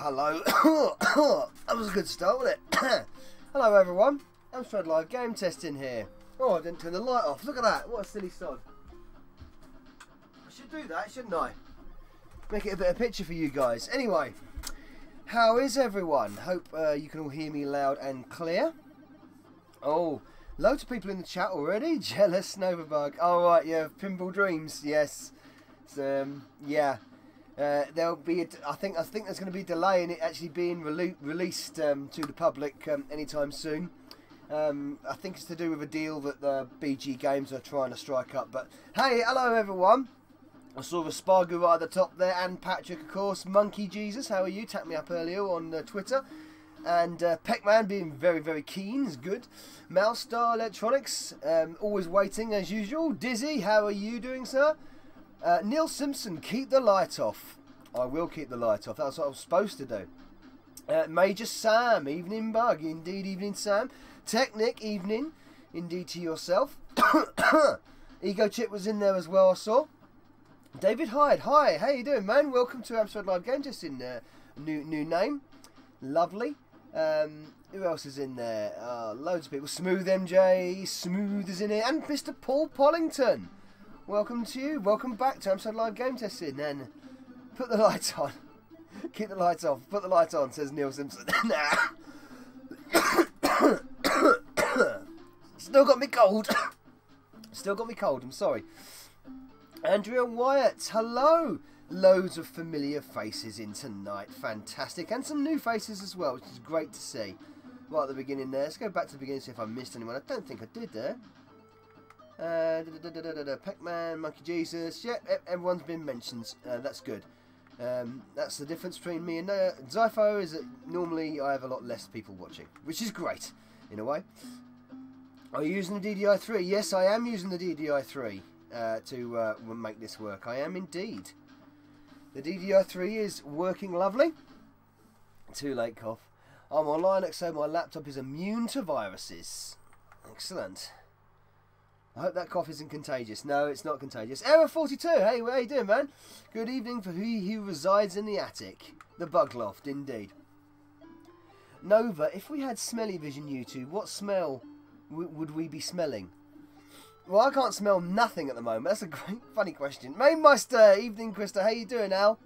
hello. That was a good start, wasn't it? Hello, everyone. Amstrad live game testing here. Oh, I didn't turn the light off. Look at that. What a silly sod. I should do that, shouldn't I? Make it a better picture for you guys. Anyway, how is everyone? Hope you can all hear me loud and clear. Oh, loads of people in the chat already. Jealous Novabug. Oh, right, yeah, Pinball Dreams. Yes. Yeah. There'll be. I think there's going to be a delay in it actually being released to the public anytime soon. I think it's to do with a deal that the BG Games are trying to strike up. But hey, hello everyone. I saw the Spargo right at the top there, and Patrick, of course. Monkey Jesus, how are you? Tapped me up earlier on Twitter. And Peckman being very, very keen is good. Mouse Star Electronics, always waiting as usual. Dizzy, how are you doing, sir? Neil Simpson, keep the light off. I will keep the light off. That's what I was supposed to do. Major Sam, evening bug. Indeed, evening Sam. Technic, evening. Indeed to yourself. Ego Chip was in there as well, I saw. David Hyde, hi, how you doing, man? Welcome to Amstrad Live Game Testing. New name. Lovely. Who else is in there? Loads of people. Smooth MJ, Smooth is in here. And Mr. Paul Pollington. Welcome to you. Welcome back to Amstrad Live Game Testing. And put the lights on. Keep the lights off. Put the lights on, says Neil Simpson. Still got me cold. Still got me cold, I'm sorry. Andrea Wyatt, hello. Loads of familiar faces in tonight. Fantastic. And some new faces as well, which is great to see. Right at the beginning there. Let's go back to the beginning, see if I missed anyone. I don't think I did there. Pac-Man, Monkey Jesus. Yeah, everyone's been mentioned. That's good. That's the difference between me and Zypho, is that normally I have a lot less people watching, which is great, in a way. Are you using the DDI3? Yes, I am using the DDI3 to make this work. I am indeed. The DDI3 is working lovely. Too late, cough. I'm on Linux, so my laptop is immune to viruses. Excellent. I hope that cough isn't contagious. No, it's not contagious. Error 42. Hey, how you doing, man? Good evening for he who resides in the attic. The bug loft, indeed. Nova, if we had smelly vision YouTube, what smell would we be smelling? Well, I can't smell nothing at the moment. That's a great, funny question. Mainmeister, evening, Krista. How you doing, Al?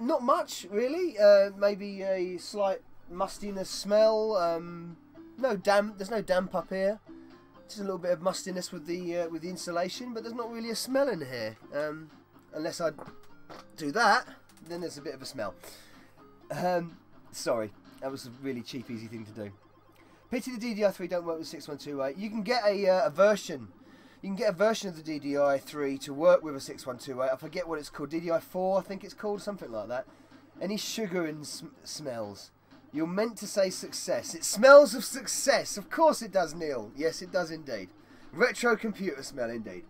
Not much, really. Maybe a slight mustiness smell. No damp. There's no damp up here. Just a little bit of mustiness with the insulation, but there's not really a smell in here. Unless I do that, then there's a bit of a smell. Sorry, that was a really cheap, easy thing to do. Pity the DDI3 don't work with 6128. You can get a version. You can get a version of the DDI3 to work with a 6128. I forget what it's called. DDI4, I think it's called, something like that. Any sugar in smells. You're meant to say success. It smells of success. Of course it does, Neil. Yes, it does indeed. Retro computer smell, indeed.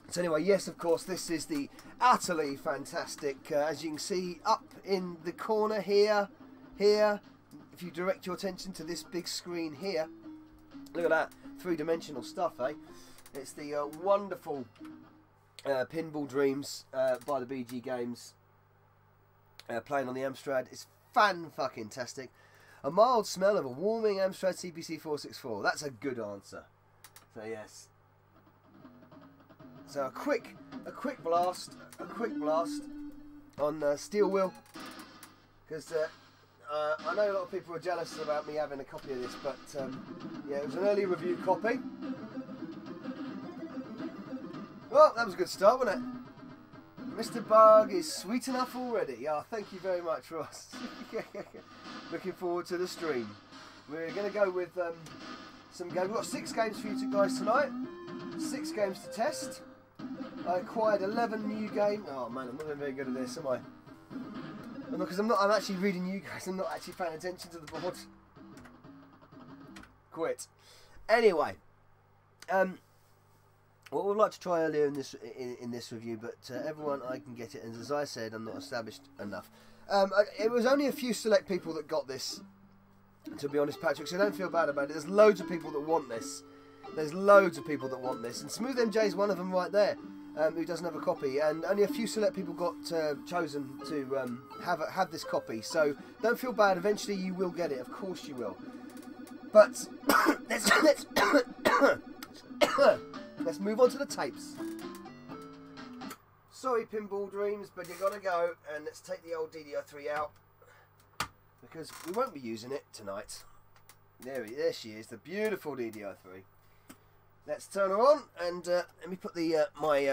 So anyway, yes, of course, this is the utterly fantastic, as you can see, up in the corner here. If you direct your attention to this big screen here, look at that, three-dimensional stuff, eh? It's the wonderful Pinball Dreams by the BG Games, playing on the Amstrad. It's fan-fucking-tastic. A mild smell of a warming Amstrad CPC 464. That's a good answer. So yes. So a quick blast on Steel Wheel, because I know a lot of people are jealous about me having a copy of this, but yeah, it was an early review copy. Well, that was a good start, wasn't it? Mr. Bug is sweet enough already. Oh, thank you very much, Ross. Looking forward to the stream. We're going to go with some games. We've got 6 games for you guys tonight. 6 games to test. I acquired 11 new games. Oh man, I'm not very good at this, am I? Because I'm actually reading you guys. I'm not actually paying attention to the board. Quit. Anyway, what we'd like to try earlier in this review, but everyone I can get it, and as I said, I'm not established enough. It was only a few select people that got this, to be honest, Patrick. So don't feel bad about it. There's loads of people that want this. There's loads of people that want this, and Smooth MJ is one of them right there. who doesn't have a copy, and only a few select people got chosen to have this copy. So don't feel bad. Eventually, you will get it. Of course, you will. But let's move on to the tapes. Sorry, Pinball Dreams, but you gotta go, and let's take the old DDR3 out because we won't be using it tonight. There she is, the beautiful DDR3. Let's turn her on, and let me put the my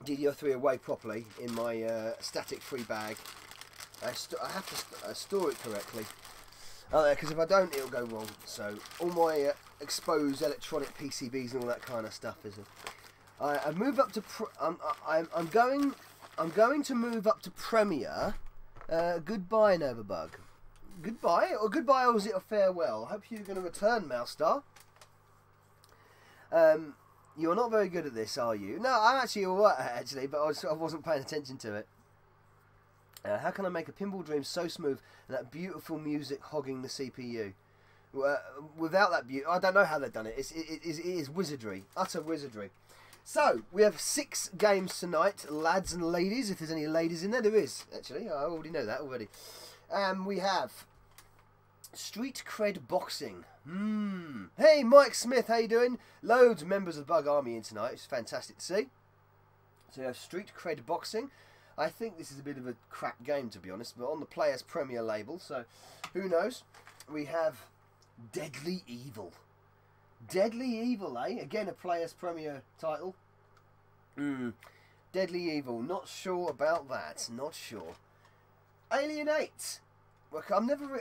DDR3 away properly in my static-free bag. I have to store it correctly, because if I don't, it'll go wrong. So all my exposed electronic PCBs and all that kind of stuff is. I've moved up to. I'm going to move up to Premiere. Goodbye, Novabug. Goodbye, or is it a farewell? I hope you're going to return, Mousestar. You're not very good at this, are you? No, I'm actually alright, actually, but I wasn't paying attention to it. How can I make a Pinball Dream so smooth and that beautiful music hogging the CPU? Without that beauty, I don't know how they've done it. It is wizardry, utter wizardry. So, we have 6 games tonight, lads and ladies. If there's any ladies in there, there is, actually. I already know that already. We have Street Cred Boxing. Hey, Mike Smith, how you doing? Loads of members of the Bug Army in tonight. It's fantastic to see. So, we have Street Cred Boxing. I think this is a bit of a crap game, to be honest, but on the Players Premier label, so who knows? We have Deadly Evil. Deadly Evil, eh? Again, a Players Premier title. Deadly Evil. Not sure about that. Not sure. Alienate. Well, I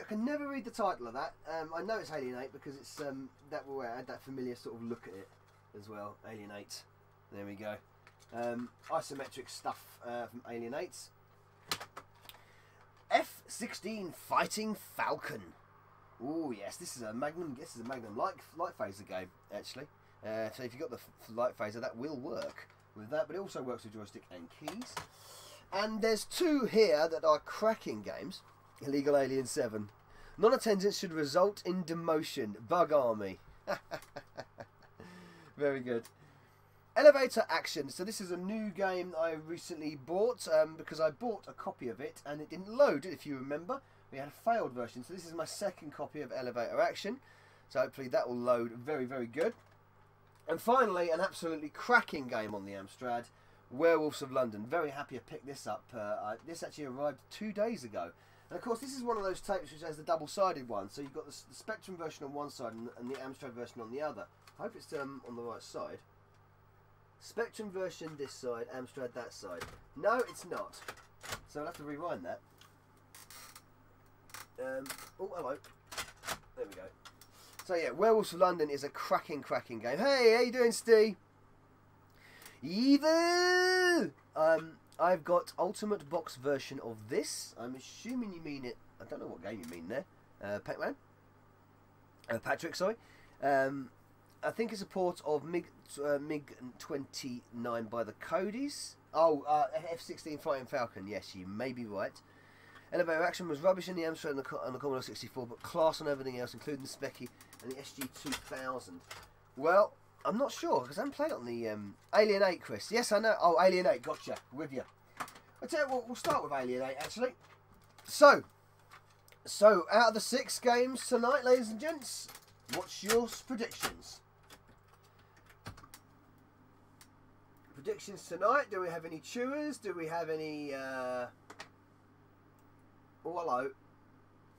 can never read the title of that. I know it's Alienate because it's that will add that familiar sort of look at it as well. Alienate. There we go. Isometric stuff from Alienate. F-16 Fighting Falcon. Oh yes, this is a Magnum. This is a Magnum light phaser game actually. So if you've got the light phaser, that will work with that. But it also works with joystick and keys. And there's 2 here that are cracking games. Illegal Alien 7. Non-attendance should result in demotion. Bug Army. Very good. Elevator Action. So this is a new game I recently bought because I bought a copy of it and it didn't load, if you remember. We had a failed version, so this is my 2nd copy of Elevator Action. So hopefully that will load very, very good. And finally, an absolutely cracking game on the Amstrad, Werewolves of London. Very happy I picked this up. This actually arrived 2 days ago. And of course, this is one of those tapes which has the double-sided one. So you've got the Spectrum version on one side and the Amstrad version on the other. I hope it's on the right side. Spectrum version this side, Amstrad that side. No, it's not. So I'll have to rewind that. Oh, hello. There we go. So yeah, Werewolves of London is a cracking game. Hey, how you doing, Steve? Evil! I've got Ultimate Box version of this. I'm assuming you mean it. I don't know what game you mean there. Pac-Man? Patrick, sorry. I think it's a port of MiG-29 by the Codys. Oh, F-16 Fighting Falcon. Yes, you may be right. Elevator Action was rubbish in the Amstrad and the Commodore 64, but class on everything else, including the Specky and the SG-2000. Well, I'm not sure, because I haven't played it on the Alienate, Chris. Yes, I know. Oh, Alienate, gotcha. With you. I'll tell you what, we'll start with Alienate, actually. So out of the 6 games tonight, ladies and gents, what's your predictions? Predictions tonight. Do we have any chewers? Do we have any... Oh, hello.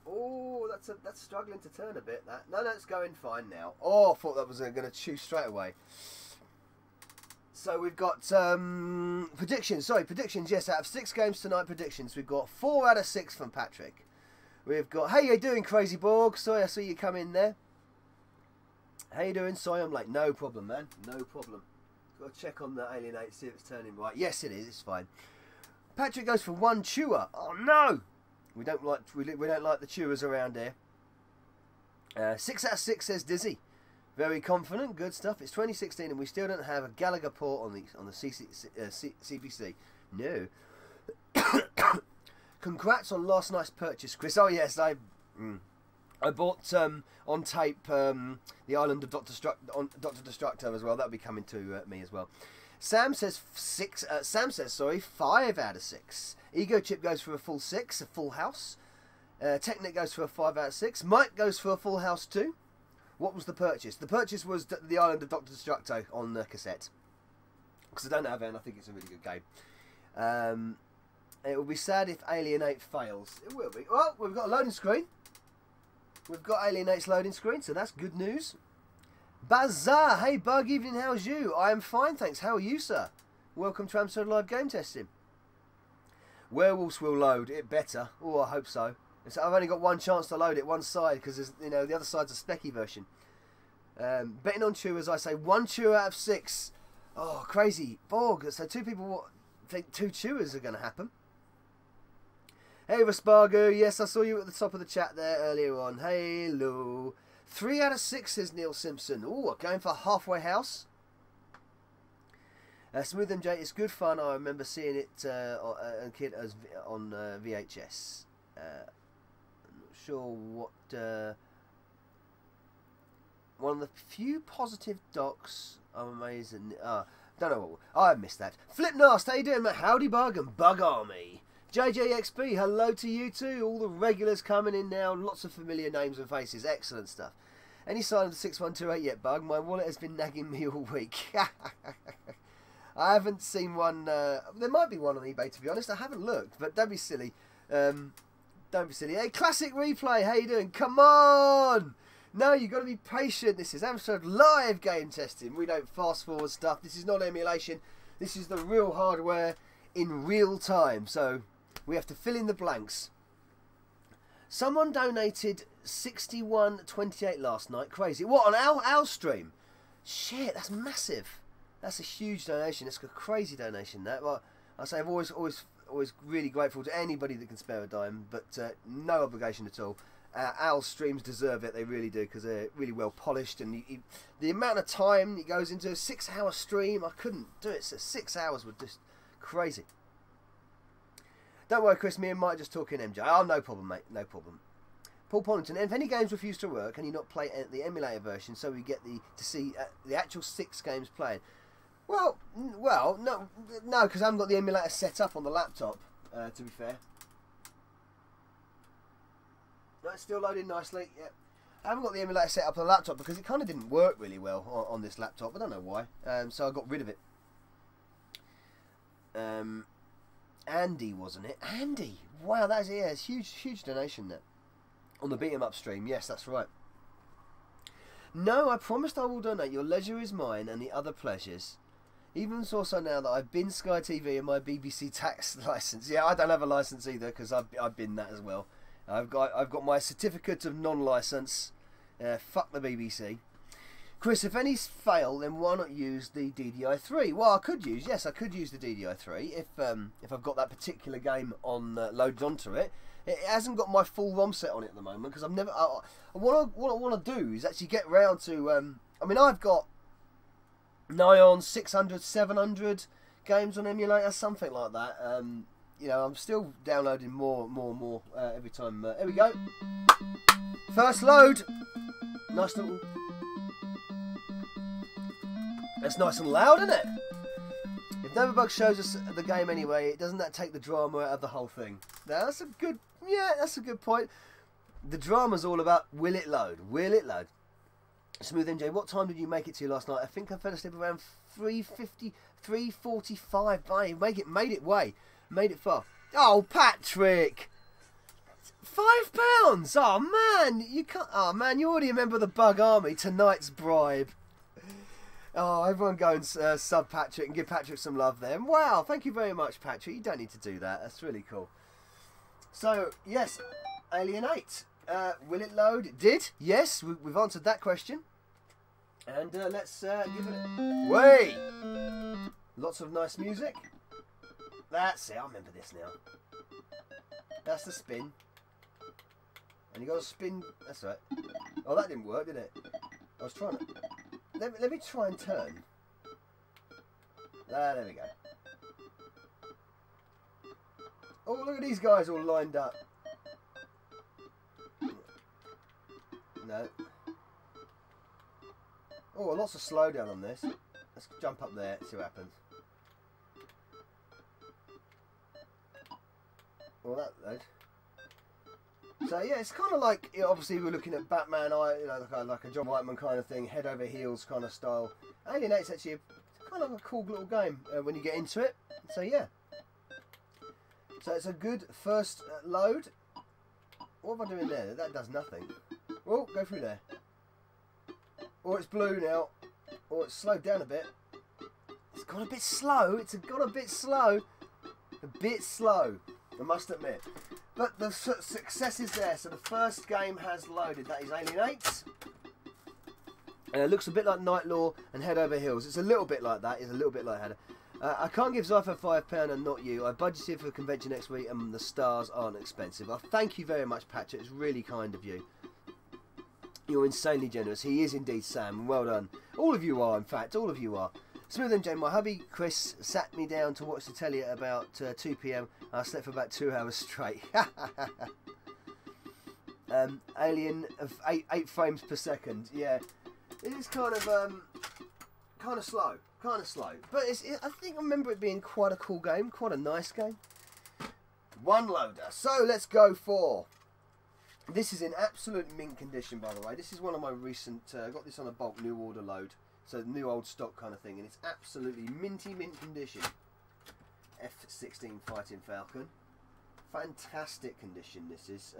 Oh, that's struggling to turn a bit, that. No, it's going fine now. Oh, I thought that was going to chew straight away. So we've got predictions. Sorry, predictions. Yes, out of 6 games tonight, predictions. We've got 4 out of 6 from Patrick. We've got, hey, how you doing, Crazy Borg? Sorry, I see you come in there. How you doing? Sorry, I'm late. No problem, man. No problem. Got to check on the Alienate, see if it's turning right. Yes, it is. It's fine. Patrick goes for 1 chewer. Oh no! We don't like the chewers around here. 6 out of 6 says Dizzy. Very confident, good stuff. It's 2016 and we still don't have a Gallagher port on the CPC. No. Congrats on last night's purchase, Chris. Oh yes, I bought on tape the Island of Dr. Destructo as well. That'll be coming to me as well. Sam says 5 out of 6. Ego Chip goes for a full 6, a full house. Technic goes for a 5 out of 6. Mike goes for a full house too. What was the purchase? The purchase was The Island of Dr. Destructo on the cassette. Because I don't have it and I think it's a really good game. It will be sad if Alienate fails. It will be. Well, we've got a loading screen. We've got Alienate's loading screen, so that's good news. Bazaar, hey Bug, evening, how's you? I am fine, thanks. How are you, sir? Welcome to Amstrad Live Game Testing. Werewolves will load. It better. Oh, I hope so. I've only got one chance to load it, one side, because the other side's a specky version. Betting on Chew, as I say, 1 Chew out of 6. Oh, crazy. Borg. So 2 people think 2 Chewers are going to happen. Hey, Raspargo. Yes, I saw you at the top of the chat there earlier on. Hello. 3 out of 6, says Neil Simpson. Oh, going for Halfway House. Smooth MJ, it's good fun. I remember seeing it a kid on VHS. I'm not sure what... one of the few positive docs. I'm amazing. Don't know what... I missed that. Flipnast, how you doing, mate? Howdy Bug and Bug Army. JJXP, hello to you too. All the regulars coming in now. Lots of familiar names and faces. Excellent stuff. Any sign of the 6128 yet, Bug? My wallet has been nagging me all week. I haven't seen one. There might be one on eBay, to be honest. I haven't looked, but don't be silly. Don't be silly. Hey, Classic Replay, how you doing? Come on! No, you've got to be patient. This is Amstrad Live Game Testing. We don't fast forward stuff. This is not emulation. This is the real hardware in real time. So we have to fill in the blanks. Someone donated 61.28 last night. Crazy. What, on our stream? Shit, that's massive. That's a huge donation. It's a crazy donation, that. Well, I say I'm always really grateful to anybody that can spare a dime, but no obligation at all. Our streams deserve it. They really do, because they're really well polished, and the amount of time it goes into a 6-hour stream, I couldn't do it. So 6 hours was just crazy. Don't worry, Chris. Me and Mike just talking MJ. Oh, no problem, mate. No problem. Paul Pollington. If any games refuse to work, can you not play the emulator version so we get to see the actual 6 games playing? Well, no, because I haven't got the emulator set up on the laptop. To be fair, no, it's still loading nicely. Yeah, I haven't got the emulator set up on the laptop because it kind of didn't work really well on this laptop. I don't know why. So I got rid of it. Andy, wasn't it? Andy. Wow, that's it's huge donation there on the Beat 'em Up stream. Yes, that's right. No, I promised I will donate. Your leisure is mine, and the other pleasures. Even so now that I've been Sky TV and my BBC tax license. Yeah, I don't have a license either because I've been that as well. I've got my certificate of non-license. Fuck the BBC. Chris, if any fail, then why not use the DDI3? Well, I could use the DDI3 if I've got that particular game on loaded onto it. It hasn't got my full ROM set on it at the moment because I've never. What I want to do is actually get round to. I mean, I've got nigh on 600, 700 games on emulator, something like that. You know, I'm still downloading more every time. Here we go. First load. Nice little. That's nice and loud, isn't it? If Neverbug shows us the game anyway, doesn't that take the drama out of the whole thing? Now, that's a good. Yeah, that's a good point. The drama's all about will it load? Will it load? Smooth MJ, what time did you make it to last night? I think I fell asleep around 3:50, 3:45. Made it far. Oh, Patrick! £5. Oh man, you can't. Oh man, you already remember the Bug Army tonight's bribe. Oh, everyone go and sub Patrick and give Patrick some love there. Wow, thank you very much, Patrick. You don't need to do that. That's really cool. So yes, Alienate. Will it load? It did. Yes, we've answered that question. And let's give it a... Wait! Lots of nice music. That's it. I remember this now. That's the spin. And you got to spin... That's right. Oh, that didn't work, did it? I was trying to... Let me try and turn. There we go. Oh, look at these guys all lined up. No. Oh, lots of slowdown on this. Let's jump up there, see what happens. Well, that load. So yeah, it's kind of like, you know, obviously we're looking at Batman, you know, like a John Whiteman kind of thing, head over heels kind of style. Alien 8's actually kind of a cool little game when you get into it. So yeah. So it's a good first load. What am I doing there? That does nothing. Oh, go through there. Or it's blue now. Or it's slowed down a bit. It's got a bit slow. It's got a bit slow. A bit slow, I must admit. But the success is there. So the first game has loaded. That is Alien 8. And it looks a bit like Night Law and Head Over Heels. It's a little bit like that. It's a little bit like Head. I can't give Zypher £5 and not you. I budgeted for a convention next week and the stars aren't expensive. I thank you very much, Patrick. It's really kind of you. You're insanely generous. He is indeed, Sam. Well done. All of you are, in fact. All of you are. Smooth and Jane, my hubby Chris sat me down to watch the telly at about 2 PM. I slept for about 2 hours straight. Alien of 8 frames per second. Yeah, it is kind of slow, But I think I remember it being quite a cool game, quite a nice game. One loader. So let's go for. This is in absolute mint condition, by the way. This is one of my recent. I got this on a bulk new order load. So new old stock kind of thing, and it's absolutely mint condition. F-16 Fighting Falcon, fantastic condition. This is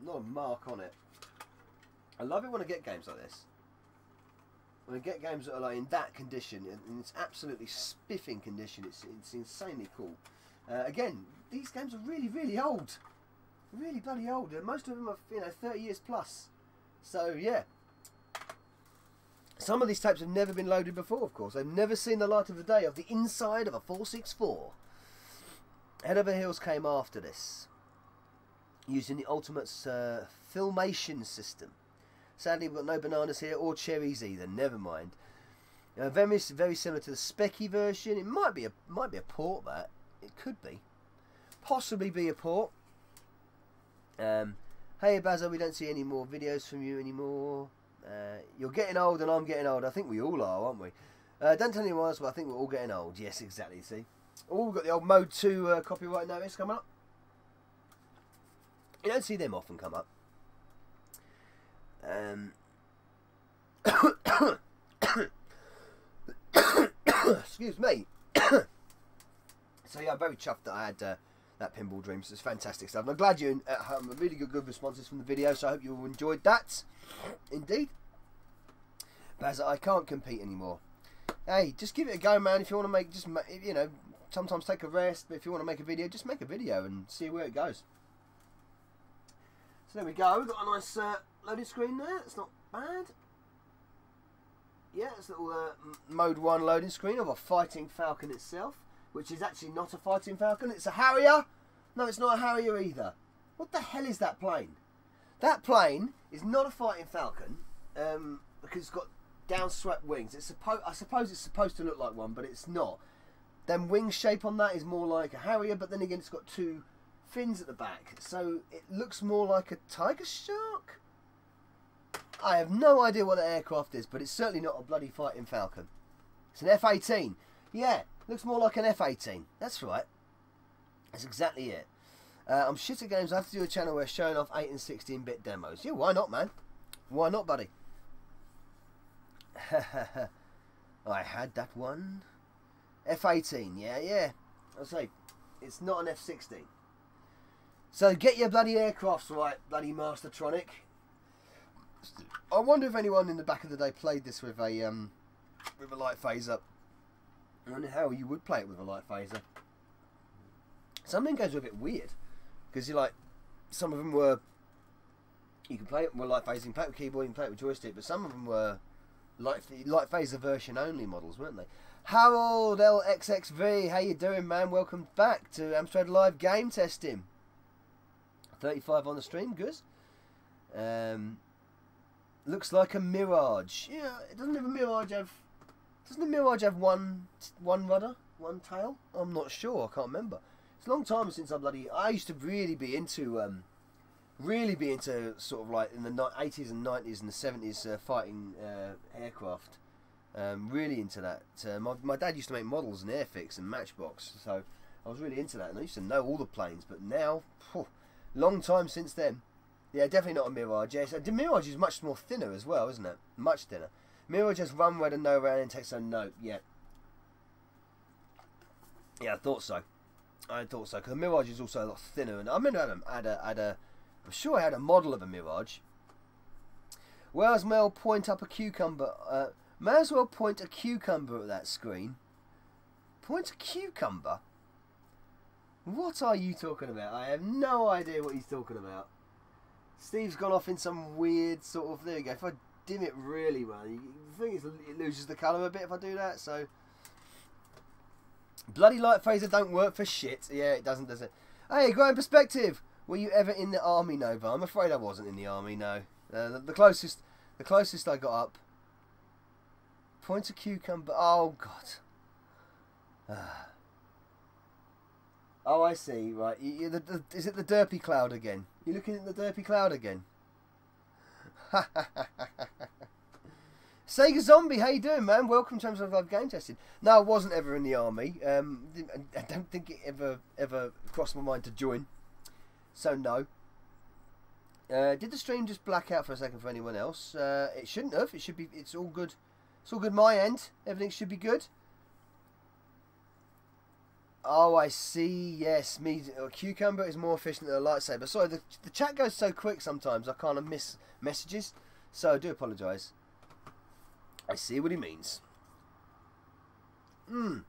not a mark on it. I love it when I get games like this. When I get games that are like in that condition, and it's absolutely spiffing condition. It's insanely cool. Again, these games are really old, really bloody old. Most of them are 30 years plus. So yeah. Some of these tapes have never been loaded before, of course. They've never seen the light of the day of the inside of a 464. Head Over Heels came after this, using the Ultimate's filmation system. Sadly, we've got no bananas here or cherries either. Never mind. Very similar to the Specky version. It might be a port. That it could be, possibly be a port. Hey Basil, we don't see any more videos from you anymore. You're getting old and I'm getting old. I think we all are, aren't we? Don't tell anyone else, but I think we're all getting old. Yes, exactly. See? Oh, we've got the old Mode 2 copyright notice coming up. You don't see them often come up. Excuse me. So yeah, I'm very chuffed that I had that Pinball Dreams. It's fantastic stuff. And I'm glad you had really good responses from the video, so I hope you all enjoyed that. Indeed. Baz, I can't compete anymore. Hey, just give it a go, man. If you want to make, sometimes take a rest, but if you want to make a video, just make a video and see where it goes. So there we go. We've got a nice loading screen there. It's not bad. Yeah, it's a little Mode 1 loading screen of a Fighting Falcon itself, which is actually not a Fighting Falcon. It's a Harrier. No, it's not a Harrier either. What the hell is that plane? That plane is not a Fighting Falcon because it's got downswept wings. I suppose it's supposed to look like one, but it's not. Then wing shape on that is more like a Harrier, but then again it's got 2 fins at the back, so it looks more like a Tiger Shark. I have no idea what the aircraft is, but it's certainly not a bloody Fighting Falcon. It's an F-18. Yeah, looks more like an F-18. That's right. That's exactly it. I'm shit at games. I have to do a channel where showing off 8 and 16-bit demos. Yeah, why not, man? Why not, buddy? I had that one. F-18, yeah. I'll say, it's not an F-16. So get your bloody aircrafts right, bloody Mastertronic. I wonder if anyone in the back of the day played this with a light phaser. I wonder how you would play it with a light phaser. Some of them games were a bit weird. Because some of them were, you can play it with light phasing, you can play it with keyboard, you can play it with joystick, but some of them were light phaser version only models, weren't they? Harold LXXV, how you doing, man? Welcome back to Amstrad Live Game Testing. 35 on the stream, good. Looks like a Mirage. Yeah, doesn't the Mirage have one rudder, one tail? I'm not sure. I can't remember. It's a long time since I used to really be into sort of like in the 80s and 90s and the 70s fighting aircraft. Really into that. My dad used to make models in Airfix and Matchbox, so I was really into that, and I used to know all the planes. But now, long time since then. Yeah, definitely not a Mirage. Yes, the Mirage is much more thinner as well, isn't it? Much thinner. Mirage just run red and no round and takes a note. Yeah. Yeah, I thought so. Because the Mirage is also a lot thinner. And I remember I'm sure I had a model of a Mirage. Whereas Mel point up a cucumber. May as well point a cucumber at that screen. Point a cucumber? What are you talking about? I have no idea what he's talking about. Steve's gone off in some weird sort of... There you go. If I dim it really well, you think it loses the colour a bit if I do that, so... Bloody light phaser don't work for shit. Yeah, it doesn't, does it? Hey, growing perspective. Were you ever in the army, Nova? I'm afraid I wasn't in the army, no. The closest I got up... Point a cucumber... Oh, God. Oh, I see. Right. Is it the derpy cloud again? You're looking at the derpy cloud again? Sega Zombie, how you doing, man? Welcome to Amstrad Live Game Testing. No, I wasn't ever in the army. I don't think it ever crossed my mind to join. So, no. Did the stream just black out for a second for anyone else? It shouldn't have. It should be. It's all good. It's all good my end. Everything should be good. Oh, I see. Yes, cucumber is more efficient than a lightsaber. Sorry, the chat goes so quick sometimes. I kind of miss messages, so I do apologise. I see what he means. Does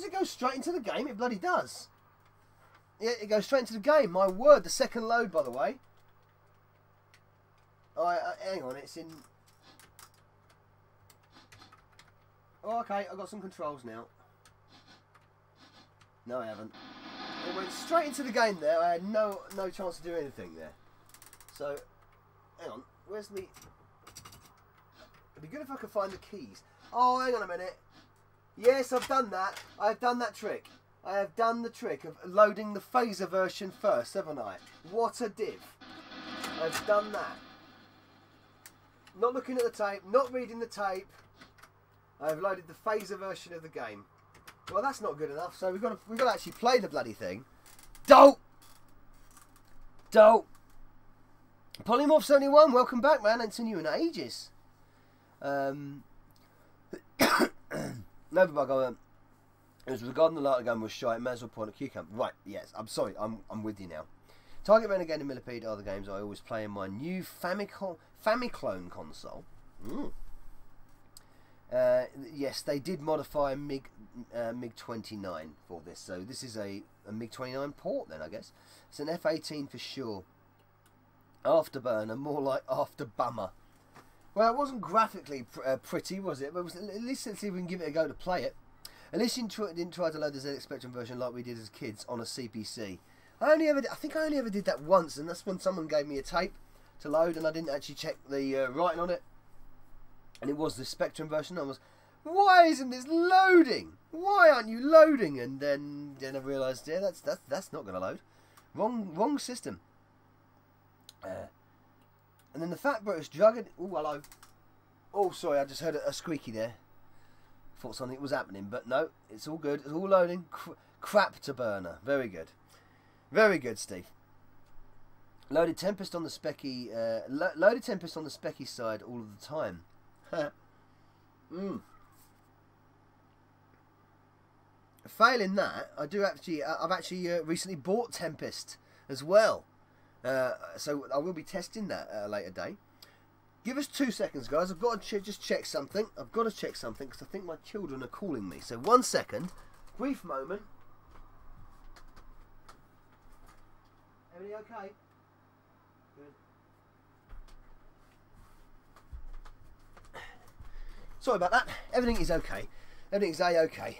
it go straight into the game? It bloody does. Yeah, it goes straight into the game. My word, the second load, by the way. Hang on, it's in... Oh, okay, I've got some controls now. No, I haven't. It went straight into the game there. I had no chance to do anything there. So, hang on. Where's the... It'd be good if I could find the keys. Oh, hang on a minute. Yes, I've done that. I've done that trick. I have done the trick of loading the phaser version first, haven't I? What a div. I've done that. Not looking at the tape, not reading the tape. I've loaded the phaser version of the game. Well, that's not good enough, so we've got to actually play the bloody thing. Dope! Polymorph 71, welcome back, man. I haven't seen you in ages. No, but it was regarding the lighter gun was shy. May as well point a cucumber. Right, yes, I'm sorry, I'm with you now. Target Renegade and Millipede are the games I always play in my new Famiclone console. Yes, they did modify a MiG-29 for this, so this is a MiG-29 port then, I guess. It's an F-18 for sure. Afterburner, more like Afterbummer. Well, it wasn't graphically pretty, was it? But it was, at least let's see if we can give it a go to play it. At least you didn't try to load the ZX Spectrum version like we did as kids on a CPC. I think I only ever did that once, and that's when someone gave me a tape to load, and I didn't actually check the writing on it. And it was the Spectrum version. I was, why isn't this loading? Why aren't you loading? And then I realised, yeah, that's not going to load. Wrong system. And then the Fat British Juggernaut. Oh, hello. Oh, sorry, I just heard a squeaky there. Thought something was happening, but no, it's all good. It's all loading. Crap to burner. Very good. Very good, Steve. Loaded Tempest on the Specky. Loaded Tempest on the Specky side all of the time. Failing that, I've actually recently bought Tempest as well. So I will be testing that at a later day. Give us 2 seconds, guys. I've got to just check something. I've got to check something because I think my children are calling me. So 1 second. Brief moment. Everything okay? Good. Sorry about that. Everything is okay. Everything's A-okay.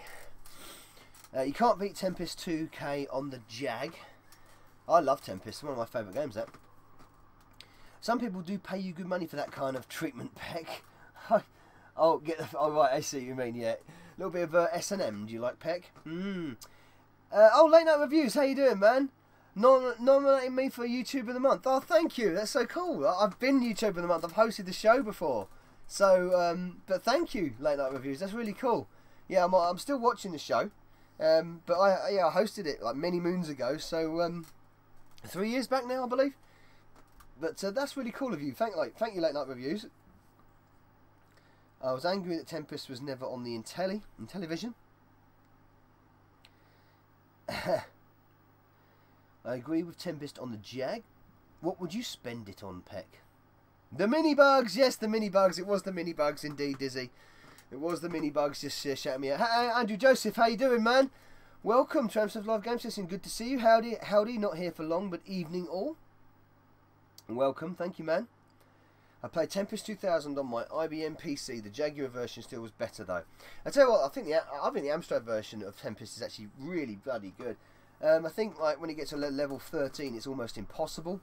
You can't beat Tempest 2K on the Jag. I love Tempest. It's one of my favourite games, that. Some people do pay you good money for that kind of treatment, Peck. Oh, right, I see what you mean, yeah. A little bit of S&M. Do you like Peck? Oh, Late Night Reviews. How you doing, man? Nominating me for YouTube of the Month. Oh, thank you. That's so cool. I've been YouTube of the Month. I've hosted the show before. So, but thank you, Late Night Reviews. That's really cool. Yeah, I'm still watching the show, but I hosted it like many moons ago, so 3 years back now, I believe. But that's really cool of you. Thank you, Late Night Reviews. I was angry that Tempest was never on the television. I agree with Tempest on the Jag. What would you spend it on, Peck? The mini bugs, yes, the mini bugs. It was the mini bugs, indeed, Dizzy. It was the mini bugs. Just shouting me out. Hey, Andrew Joseph, how you doing, man? Welcome to Amstrad Live Game Session. Good to see you. Howdy. Not here for long, but evening all. Welcome, thank you, man. I played Tempest 2000 on my IBM PC. The Jaguar version still was better though. I tell you what, I think the Amstrad version of Tempest is actually really bloody good. I think like when it gets to level 13, it's almost impossible.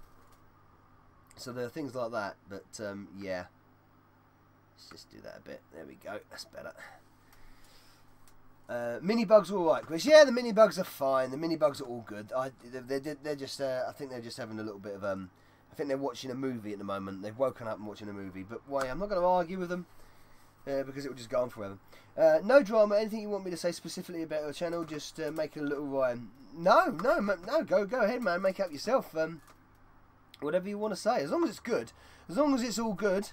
So there are things like that, but yeah. Let's just do that a bit. There we go. That's better. Mini bugs are alright, Chris. Yeah, the mini bugs are fine. The mini bugs are all good. They're just. I think they're just having a little bit of I think they're watching a movie at the moment. They've woken up and watching a movie. But why? I'm not going to argue with them because it will just go on forever. No drama. Anything you want me to say specifically about your channel? Just make it a little rhyme. No. Go ahead, man. Make it up yourself. Whatever you want to say, as long as it's good. As long as it's all good,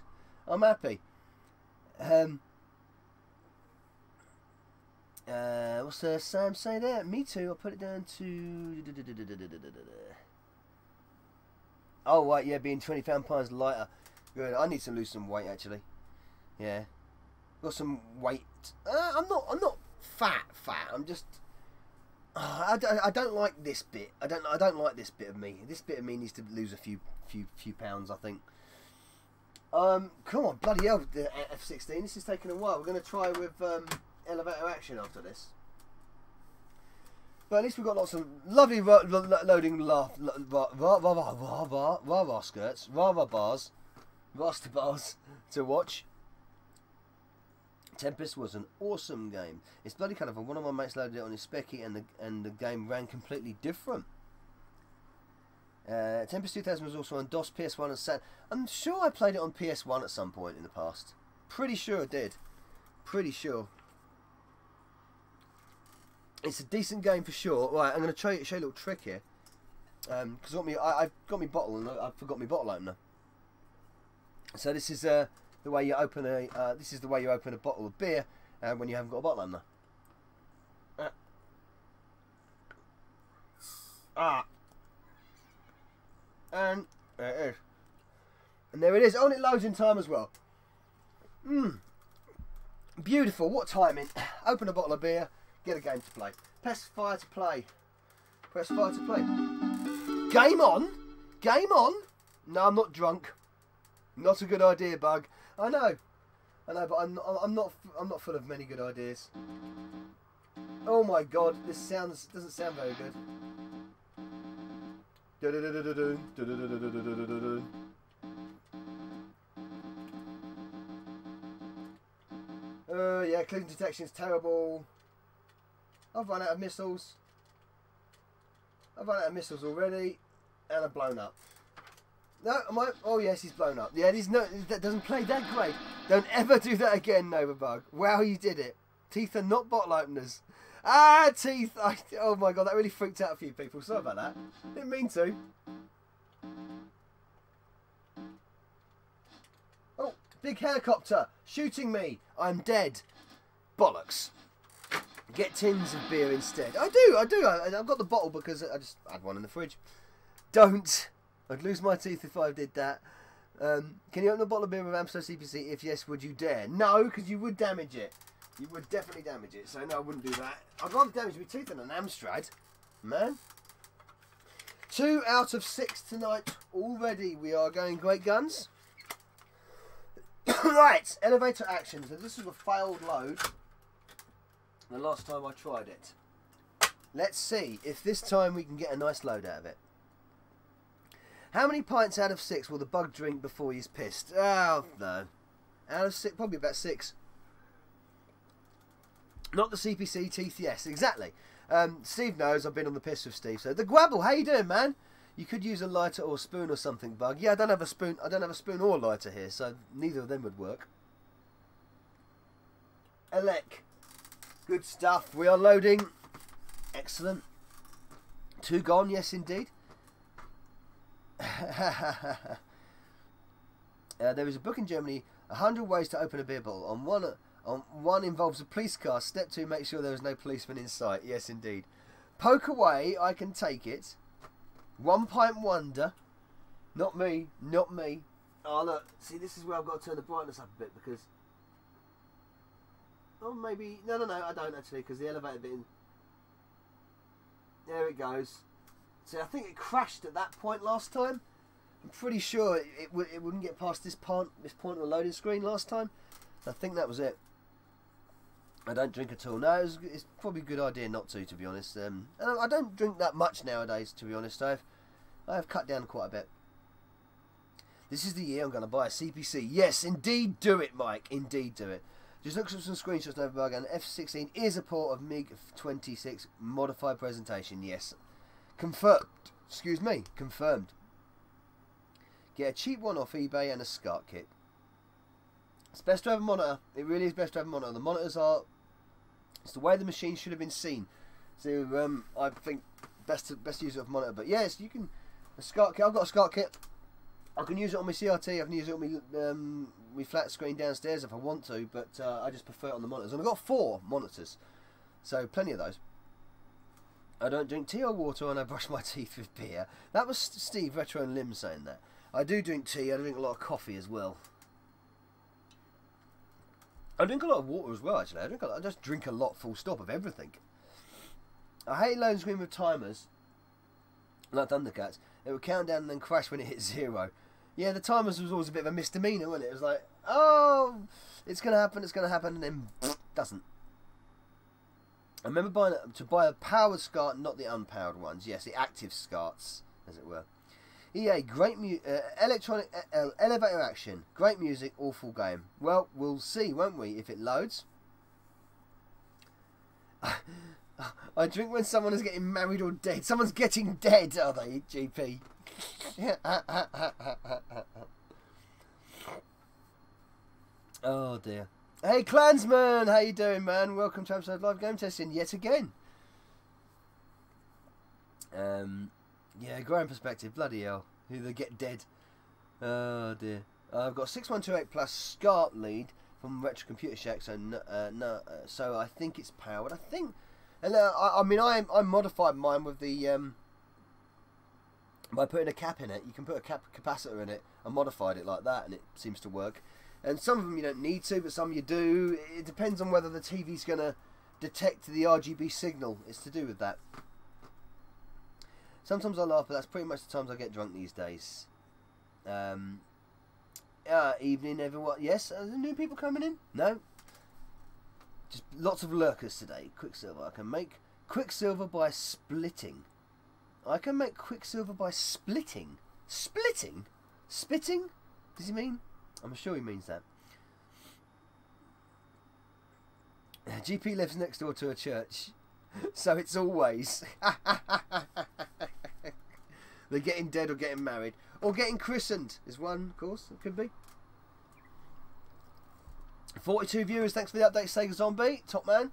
I'm happy. What's Sam say there? Me too. I'll put it down to. Oh right, yeah, being 20 pounds lighter. Good. I need to lose some weight actually. Yeah, got some weight. I'm not fat. I'm just. I don't like this bit. I don't like this bit of me. This bit of me needs to lose a few pounds, I think. Come on, bloody hell, the F16. This is taking a while. We're going to try with elevator action after this. But at least we've got lots of lovely loading rah skirts, raster bars to watch. Tempest was an awesome game. It's bloody kind of fun. One of my mates loaded it on his Specky and the game ran completely different. Tempest 2000 was also on DOS, PS1 and Saturn. I'm sure I played it on PS1 at some point in the past. Pretty sure I did. Pretty sure. It's a decent game for sure. Right, I'm going to show you a little trick here. Because I've got my bottle and I forgot my bottle opener. So this is the way you open a. This is the way you open a bottle of beer when you haven't got a bottle opener. And there it is. And there it is. Oh, and it loads in time as well. Beautiful. What timing? Open a bottle of beer. Get a game to play. Press fire to play. Press fire to play. Game on? Game on? No, I'm not drunk. Not a good idea, Bug. I know, but I'm not full of many good ideas. Oh my God, this doesn't sound very good. Yeah, collision detection is terrible. I've run out of missiles. I've run out of missiles already, and I've blown up. No, am I? Oh yes, he's blown up. Yeah, that doesn't play that great. Don't ever do that again, Novabug. Wow, you did it. Teeth are not bottle openers. Ah, teeth. Oh my God, that really freaked out a few people. Sorry about that. Didn't mean to. Oh, big helicopter shooting me. I'm dead. Bollocks. Get tins of beer instead. I do. I've got the bottle because I just had one in the fridge. Don't. I'd lose my teeth if I did that. Can you open a bottle of beer with Amstrad CPC? If yes, would you dare? No, because you would damage it. You would definitely damage it. So no, I wouldn't do that. I'd rather damage my teeth than an Amstrad. Man. 2 out of 6 tonight already. We are going great guns. Right, elevator action. So this is a failed load. The last time I tried it. Let's see if this time we can get a nice load out of it. How many pints out of 6 will the bug drink before he's pissed? Oh, no. Out of 6, probably about 6. Not the CPC teeth, yes, exactly. Steve knows I've been on the piss with Steve. So, the Gwabble, how you doing, man? You could use a lighter or a spoon or something, Bug. Yeah, I don't have a spoon or a lighter here, so neither of them would work. Alec. Good stuff. We are loading. Excellent. 2 gone, yes indeed. There is a book in Germany, 100 Ways to Open a Beer Bottle. On one involves a police car. Step 2, make sure there is no policeman in sight. Yes indeed. Poke away, I can take it. 1 pint wonder. Not me, not me. Oh look, see, this is where I've got to turn the brightness up a bit because... Oh, maybe... No, I don't actually, because the elevator bit in... There it goes. See, I think it crashed at that point last time. I'm pretty sure it wouldn't get past this point on the loading screen last time. I think that was it. I don't drink at all. No, it's probably a good idea not to be honest. I don't drink that much nowadays, to be honest. I have cut down quite a bit. This is the year I'm going to buy a CPC. Yes, indeed do it, Mike. Indeed do it. Just look at some screenshots over bargain. F16 is a port of MiG-26 modified presentation. Yes. Confirmed. Excuse me. Confirmed. Get a cheap one off eBay and a SCART kit. It's best to have a monitor. It really is best to have a monitor. The monitors are... It's the way the machine should have been seen. So I think best to use it with a monitor. But yes, you can... A SCART kit. I've got a SCART kit. I can use it on my CRT. I can use it on my flat screen downstairs if I want to. But I just prefer it on the monitors. And I've got 4 monitors. So plenty of those. I don't drink tea or water and I brush my teeth with beer. That was Steve Retro and Lim saying that. I do drink tea. I drink a lot of coffee as well. I drink a lot of water as well, actually. I just drink a lot, full stop, of everything. I hate loading screen with timers, like Thundercats. It would count down and then crash when it hit 0. Yeah, the timers was always a bit of a misdemeanor, wasn't it? It was like, oh, it's going to happen, and then doesn't. I remember to buy a powered SCART, not the unpowered ones. Yes, the active SCARTs, as it were. EA, great electronic elevator action, great music, awful game. Well, we'll see, won't we, if it loads. I drink when someone is getting married or dead. Someone's getting dead, are they, GP? Oh dear. Hey Clansman, how you doing, man? Welcome to Amstrad Live Game Testing yet again. Yeah, growing perspective, bloody hell. Who they get dead. Oh dear. I've got 6128 plus SCART lead from Retro Computer Shack, so so I think it's powered. I think, and I mean I modified mine with the by putting a cap in it. You can put a capacitor in it. I modified it like that, and it seems to work. And some of them you don't need to, but some you do. It depends on whether the TV's going to detect the RGB signal. It's to do with that. Sometimes I laugh, but that's pretty much the times I get drunk these days. Evening, everyone. Yes, are there new people coming in? No? Just lots of lurkers today. Quicksilver. I can make Quicksilver by splitting. I can make Quicksilver by splitting. Splitting? Spitting? Does he mean? I'm sure he means that. GP lives next door to a church. So it's always... They're getting dead or getting married. Or getting christened is one, of course. It could be. 42 viewers. Thanks for the update, Sega Zombie. Top man.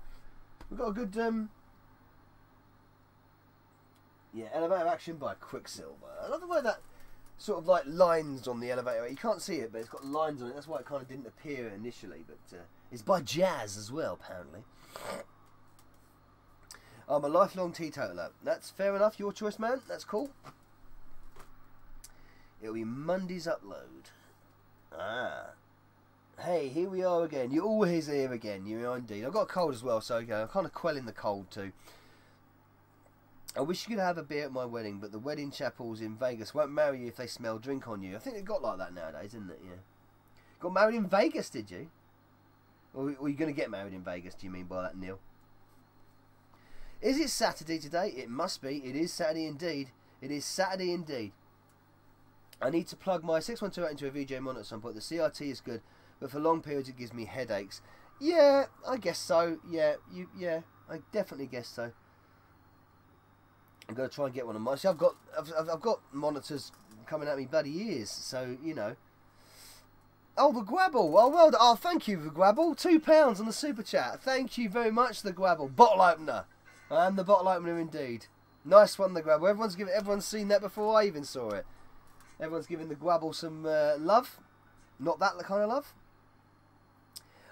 We've got a good... Yeah, elevator action by Quicksilver. I love the way that sort of like lines on the elevator. You can't see it, but it's got lines on it. That's why it kind of didn't appear initially. But it's by Jazz as well, apparently. I'm a lifelong teetotaler. That's fair enough. Your choice, man. That's cool. It'll be Monday's upload. Ah. Hey, here we are again. You're always here again. You are indeed. I've got a cold as well, so I'm kind of quelling the cold too. I wish you could have a beer at my wedding, but the wedding chapels in Vegas won't marry you if they smell drink on you. I think it got like that nowadays, isn't it? Yeah. Got married in Vegas, did you? Or are you going to get married in Vegas, do you mean by that, Neil? Is it Saturday today? It must be. It is Saturday indeed. It is Saturday indeed. I need to plug my 6128 into a VGA monitor at some point. The CRT is good, but for long periods it gives me headaches. Yeah, I guess so. Yeah, I definitely guess so. I'm gonna try and get one of mine. See, I've got monitors coming at me bloody ears, so you know. Oh, the Gwabble. Oh, well, oh, thank you, the Gwabble. £2 on the super chat. Thank you very much, the Gwabble. Bottle opener. I am the bottle opener indeed. Nice one, the Gwabble. Everyone's seen that before I even saw it. Everyone's giving the Gwabble some love. Not that kind of love.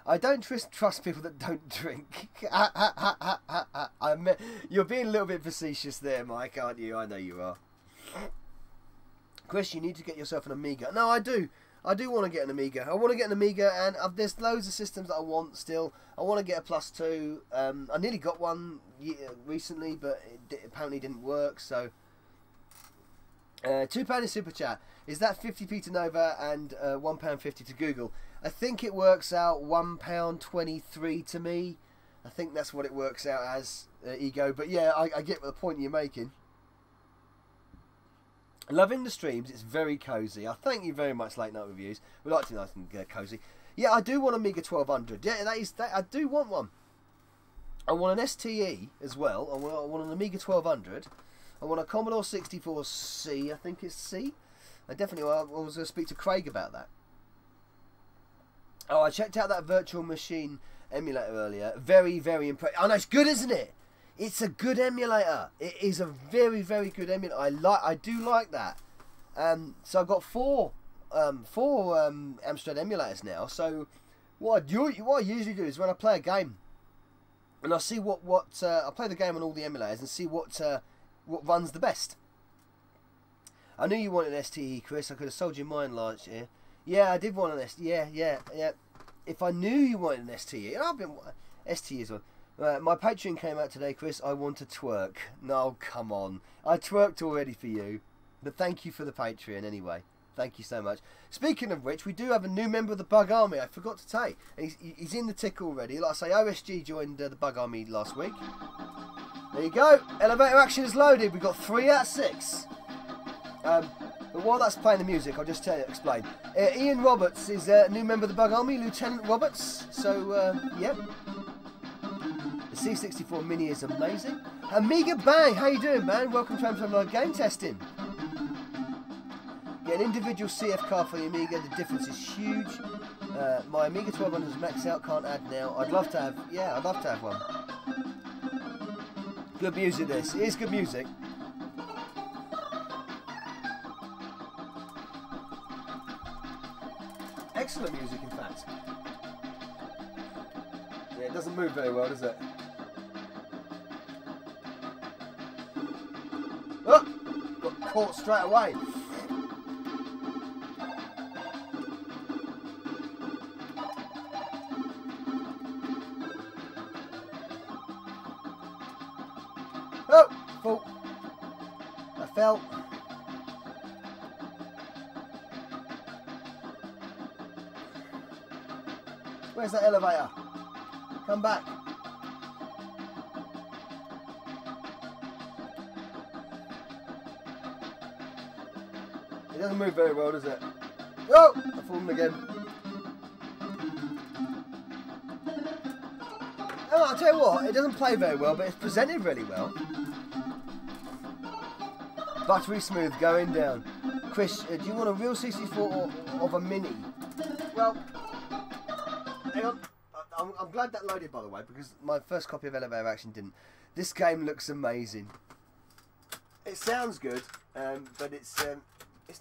I don't trust people that don't drink. You're being a little bit facetious there, Mike, aren't you? I know you are. Chris, you need to get yourself an Amiga. No, I do. I do want to get an Amiga. I want to get an Amiga, and there's loads of systems that I want still. I want to get a +2. I nearly got one recently, but it apparently didn't work. So, £2 in super chat. Is that 50p to Nova and £1.50 to Google? I think it works out £1.23 to me. I think that's what it works out as, Ego. But yeah, I get the point you're making. Loving the streams, it's very cosy. I thank you very much, Late Night Reviews. We like to be nice and cosy. Yeah, I do want an Amiga 1200. Yeah, I do want one. I want an STE as well. I want an Amiga 1200. I want a Commodore 64C, I think it's C. I was going to speak to Craig about that. Oh, I checked out that Virtual Machine emulator earlier. Very, very impressive. Oh, no, it's good, isn't it? It's a good emulator. It is a very, very good emulator. I do like that. So I've got four Amstrad emulators now. So what I usually do is when I play a game, and I see what I play the game on all the emulators and see what runs the best. I knew you wanted an STE, Chris. I could have sold you mine last year. Yeah, I did want an STE. Yeah. If I knew you wanted an STE, and I've been STE as well. My Patreon came out today, Chris. I want to twerk. No, come on. I twerked already for you. But thank you for the Patreon anyway. Thank you so much. Speaking of which, we do have a new member of the Bug Army. I forgot to say. And he's in the tick already. Like I say, OSG joined the Bug Army last week. There you go. Elevator action is loaded. We've got 3 out of 6. But while that's playing the music, I'll just explain. Ian Roberts is a new member of the Bug Army, Lieutenant Roberts. So, yep. The C64 Mini is amazing. Amiga Bang, how you doing, man? Welcome to Amstrad Live Game Testing. Get an individual CF card for the Amiga. The difference is huge. My Amiga 1200 is maxed out. Can't add now. I'd love to have. Yeah, I'd love to have one. Good music. This it is good music. Excellent music, in fact. Yeah, it doesn't move very well, does it? Oh! Got caught straight away. Oh! Fall. I fell. Where's that elevator? Come back. It doesn't move very well, does it? Oh! I've fallen again. Oh, I'll tell you what, it doesn't play very well, but it's presented really well. Buttery smooth, going down. Chris, do you want a real 64 or of a mini? Well, hang on. I'm glad that loaded, by the way, because my first copy of Elevator Action didn't. This game looks amazing. It sounds good, but it's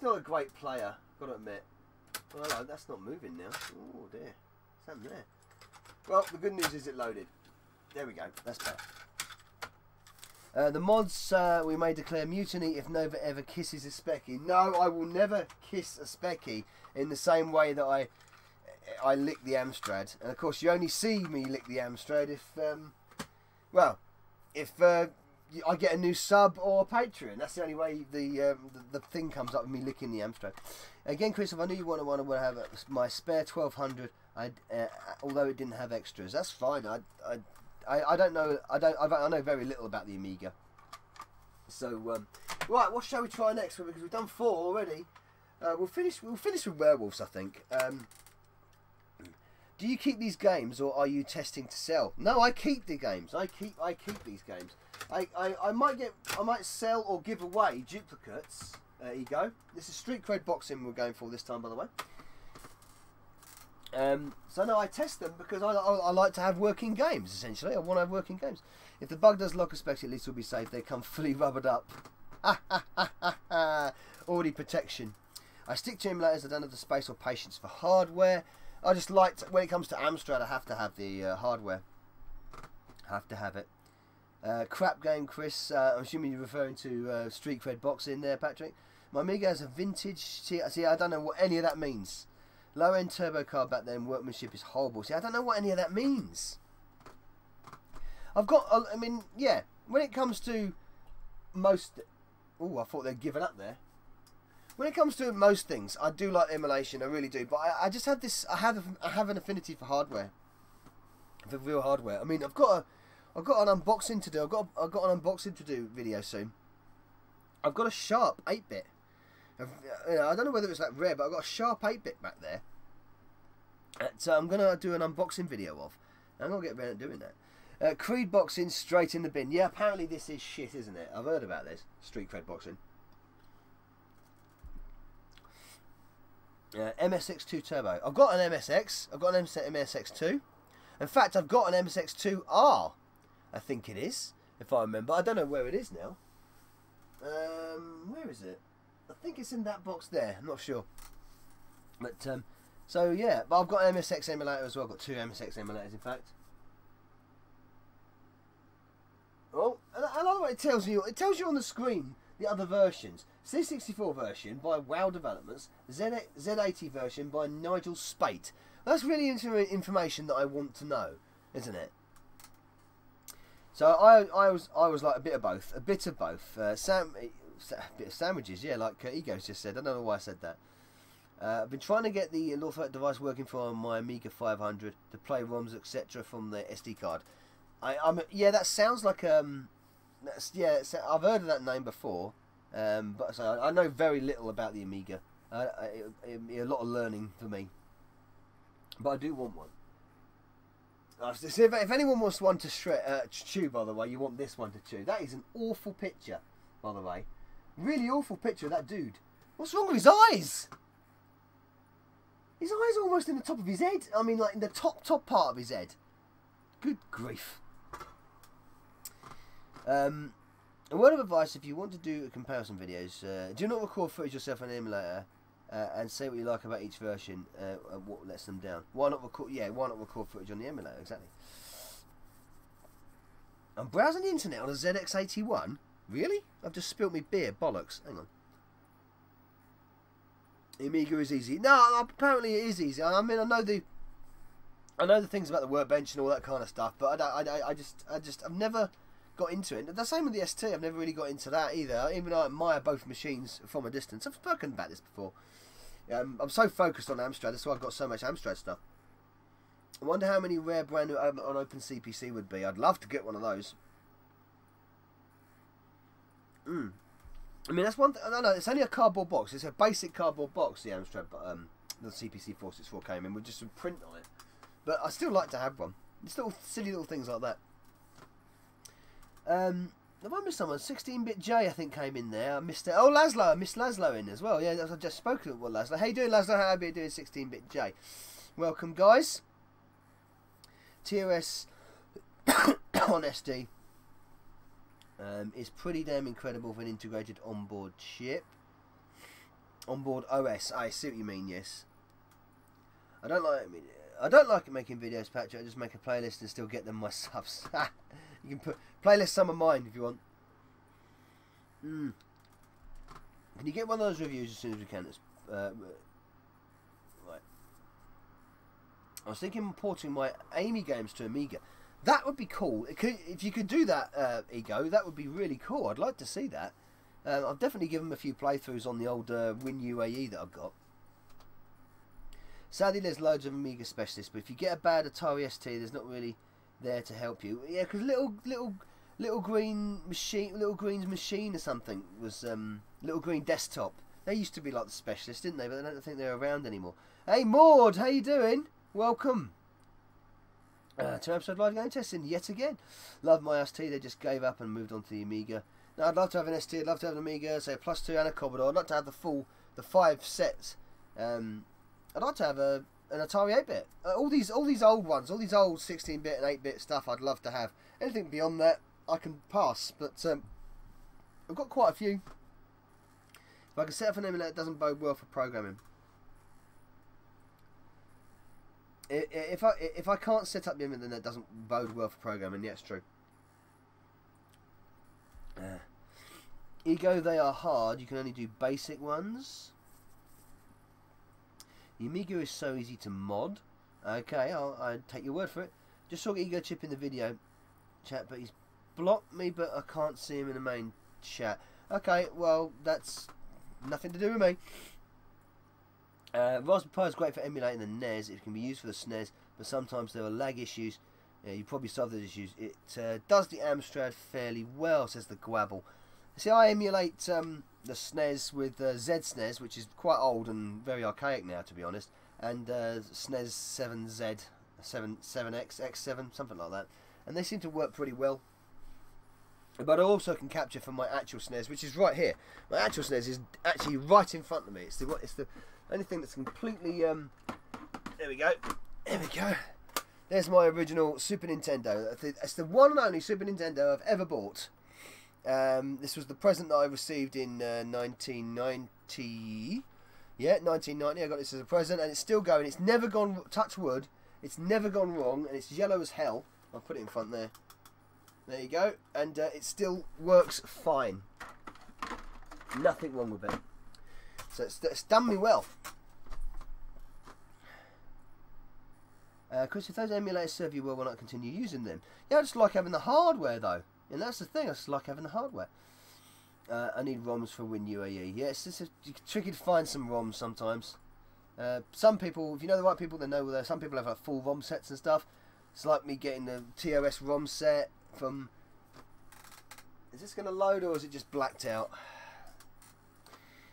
not a great player, got to admit. Oh, hello, that's not moving now. Oh dear, something there. Well, the good news is it loaded. There we go, that's better. The mods, we may declare mutiny if Nova ever kisses a Specky. No, I will never kiss a Specky in the same way that I lick the Amstrad. And of course, you only see me lick the Amstrad if, if I get a new sub or a Patreon. That's the only way the thing comes up with me licking the Amstrad. Again, Chris, if I knew you want to have my spare 1200, although it didn't have extras, that's fine. I don't know. I know very little about the Amiga. So right, what shall we try next? Because we've done 4 already. We'll finish with Werewolves, I think. Do you keep these games, or are you testing to sell? No, I keep the games. I keep these games. I might sell or give away duplicates. There you go. This is Street Cred Boxing we're going for this time, by the way. So no, I test them because I like to have working games, essentially. I want to have working games. If the bug does lock a spec, at least we'll be safe. They come fully rubbered up. Already protection. I stick to emulators. I don't have the space or patience for hardware. I just like to, when it comes to Amstrad, I have to have the hardware. I have to have it. Crap game, Chris. I'm assuming you're referring to Street Cred Boxing there, Patrick. My Amiga has a vintage... See, I don't know what any of that means. Low-end turbo card back then, workmanship is horrible. See, I don't know what any of that means. I've got... I mean, yeah. When it comes to most... Oh, I thought they'd given up there. When it comes to most things, I do like emulation. I really do. But I just had this... I have an affinity for hardware. For real hardware. I mean, I've got an unboxing to do. I've got an unboxing to do video soon. I've got a Sharp 8-bit. I don't know whether it's like rare, but I've got a Sharp 8-bit back there. So I'm going to do an unboxing video of. I'm going to get around to doing that. Creed Boxing straight in the bin. Yeah, apparently this is shit, isn't it? I've heard about this. Street Cred Boxing. MSX2 Turbo. I've got an MSX. I've got an MSX2. In fact, I've got an MSX2R. I think it is, if I remember. I don't know where it is now. Where is it? I think it's in that box there. I'm not sure. But so yeah, but I've got an MSX emulator as well. I've got two MSX emulators, in fact. Oh, and I love what it tells you. It tells you on the screen the other versions. C64 version by WoW Developments. Z80 version by Nigel Spate. That's really information that I want to know, isn't it? So I was like a bit of both, a bit of both. A bit of sandwiches, yeah, like Egos just said. I don't know why I said that. I've been trying to get the Northvolt device working for my Amiga 500 to play ROMs, etc. from the SD card. Yeah, that sounds like yeah, I've heard of that name before, but so I know very little about the Amiga. It'd be a lot of learning for me, but I do want one. So if anyone wants one to chew, by the way, you want this one to chew. That is an awful picture, by the way. Really awful picture of that dude. What's wrong with his eyes? His eyes are almost in the top of his head. I mean, like in the top part of his head. Good grief. A word of advice: if you want to do comparison videos, do not record footage yourself on an emulator and say what you like about each version. What lets them down? Why not record? Yeah, why not record footage on the emulator? Exactly. I'm browsing the internet on a ZX81. Really? I've just spilt me beer. Bollocks. Hang on. Amiga is easy. No, apparently it is easy. I mean, I know the things about the workbench and all that kind of stuff, but I've never got into it. The same with the ST. I've never really got into that either. Even though I admire both machines from a distance. I've spoken about this before. I'm so focused on Amstrad. That's why I've got so much Amstrad stuff. I wonder how many rare brand new on Open CPC would be. I'd love to get one of those. I mean, that's one thing. No, it's only a cardboard box. It's a basic cardboard box, the Amstrad, the CPC 464 came in with just some print on it. But I still like to have one. It's little silly little things like that. Have I missed someone? 16-bit J, I think, came in there. I missed it. Oh, Laszlo. I missed Laszlo in as well. Yeah, I've just spoken about Laszlo. How you doing, Laszlo? How are you doing, 16-bit J? Welcome, guys. TOS on SD. Is pretty damn incredible for an integrated onboard chip. Onboard OS. I see what you mean. Yes. I don't like making videos, Patrick. I just make a playlist and still get them my subs. You can put playlist some of mine if you want. Can you get one of those reviews as soon as we can? Right. I was thinking of porting my Amy games to Amiga. That would be cool. If you could do that, Ego, that would be really cool. I'd like to see that. I've definitely given them a few playthroughs on the old Win UAE that I've got. Sadly, there's loads of Amiga specialists, but if you get a bad Atari ST, there's not really there to help you. Yeah, because little Green's machine or something was Little Green Desktop. They used to be like the specialists, didn't they? But I don't think they're around anymore. Hey, Maud, how you doing? Welcome. To Amstrad Live Game Testing yet again. Love my ST, they just gave up and moved on to the Amiga. Now I'd love to have an ST, I'd love to have an Amiga, say a +2 and a Commodore. I'd like to have the 5 sets. I'd like to have a an Atari 8-bit. All these old ones, all these old 16-bit and 8-bit stuff I'd love to have. Anything beyond that I can pass, but I've got quite a few. If I can set up an emulator, it doesn't bode well for programming. If I can't set up the emulator, then it doesn't bode well for programming. Yeah, it's true. Ego, they are hard. You can only do basic ones. The Amiga is so easy to mod. Okay, I'll take your word for it. Just saw Ego Chip in the video chat, but he's blocked me, but I can't see him in the main chat. Okay, well, that's nothing to do with me. Raspberry Pi is great for emulating the NES. It can be used for the SNES, but sometimes there are lag issues. You probably solve those issues. It does the Amstrad fairly well, says the Gwabble. See, I emulate the SNES with Z-SNES, which is quite old and very archaic now, to be honest, and SNES 7Z, 7X, X7, something like that. And they seem to work pretty well. But I also can capture from my actual SNES, which is right here. My actual SNES is actually right in front of me. It's the only thing that's completely... there we go. There we go. There's my original Super Nintendo. It's the one and only Super Nintendo I've ever bought. This was the present that I received in 1990. Yeah, 1990. I got this as a present, and it's still going. It's never gone, touch wood, it's never gone wrong, and it's yellow as hell. I'll put it in front there. There you go. And it still works fine. Nothing wrong with it. So it's done me well. Chris, if those emulators serve you well, why not continue using them? Yeah, I just like having the hardware, though. And that's the thing, I just like having the hardware. I need ROMs for WinUAE. Yeah, it's tricky to find some ROMs sometimes. Some people, if you know the right people, they know where some people have like full ROM sets and stuff. It's like me getting the TOS ROM set from... Is this going to load or is it just blacked out?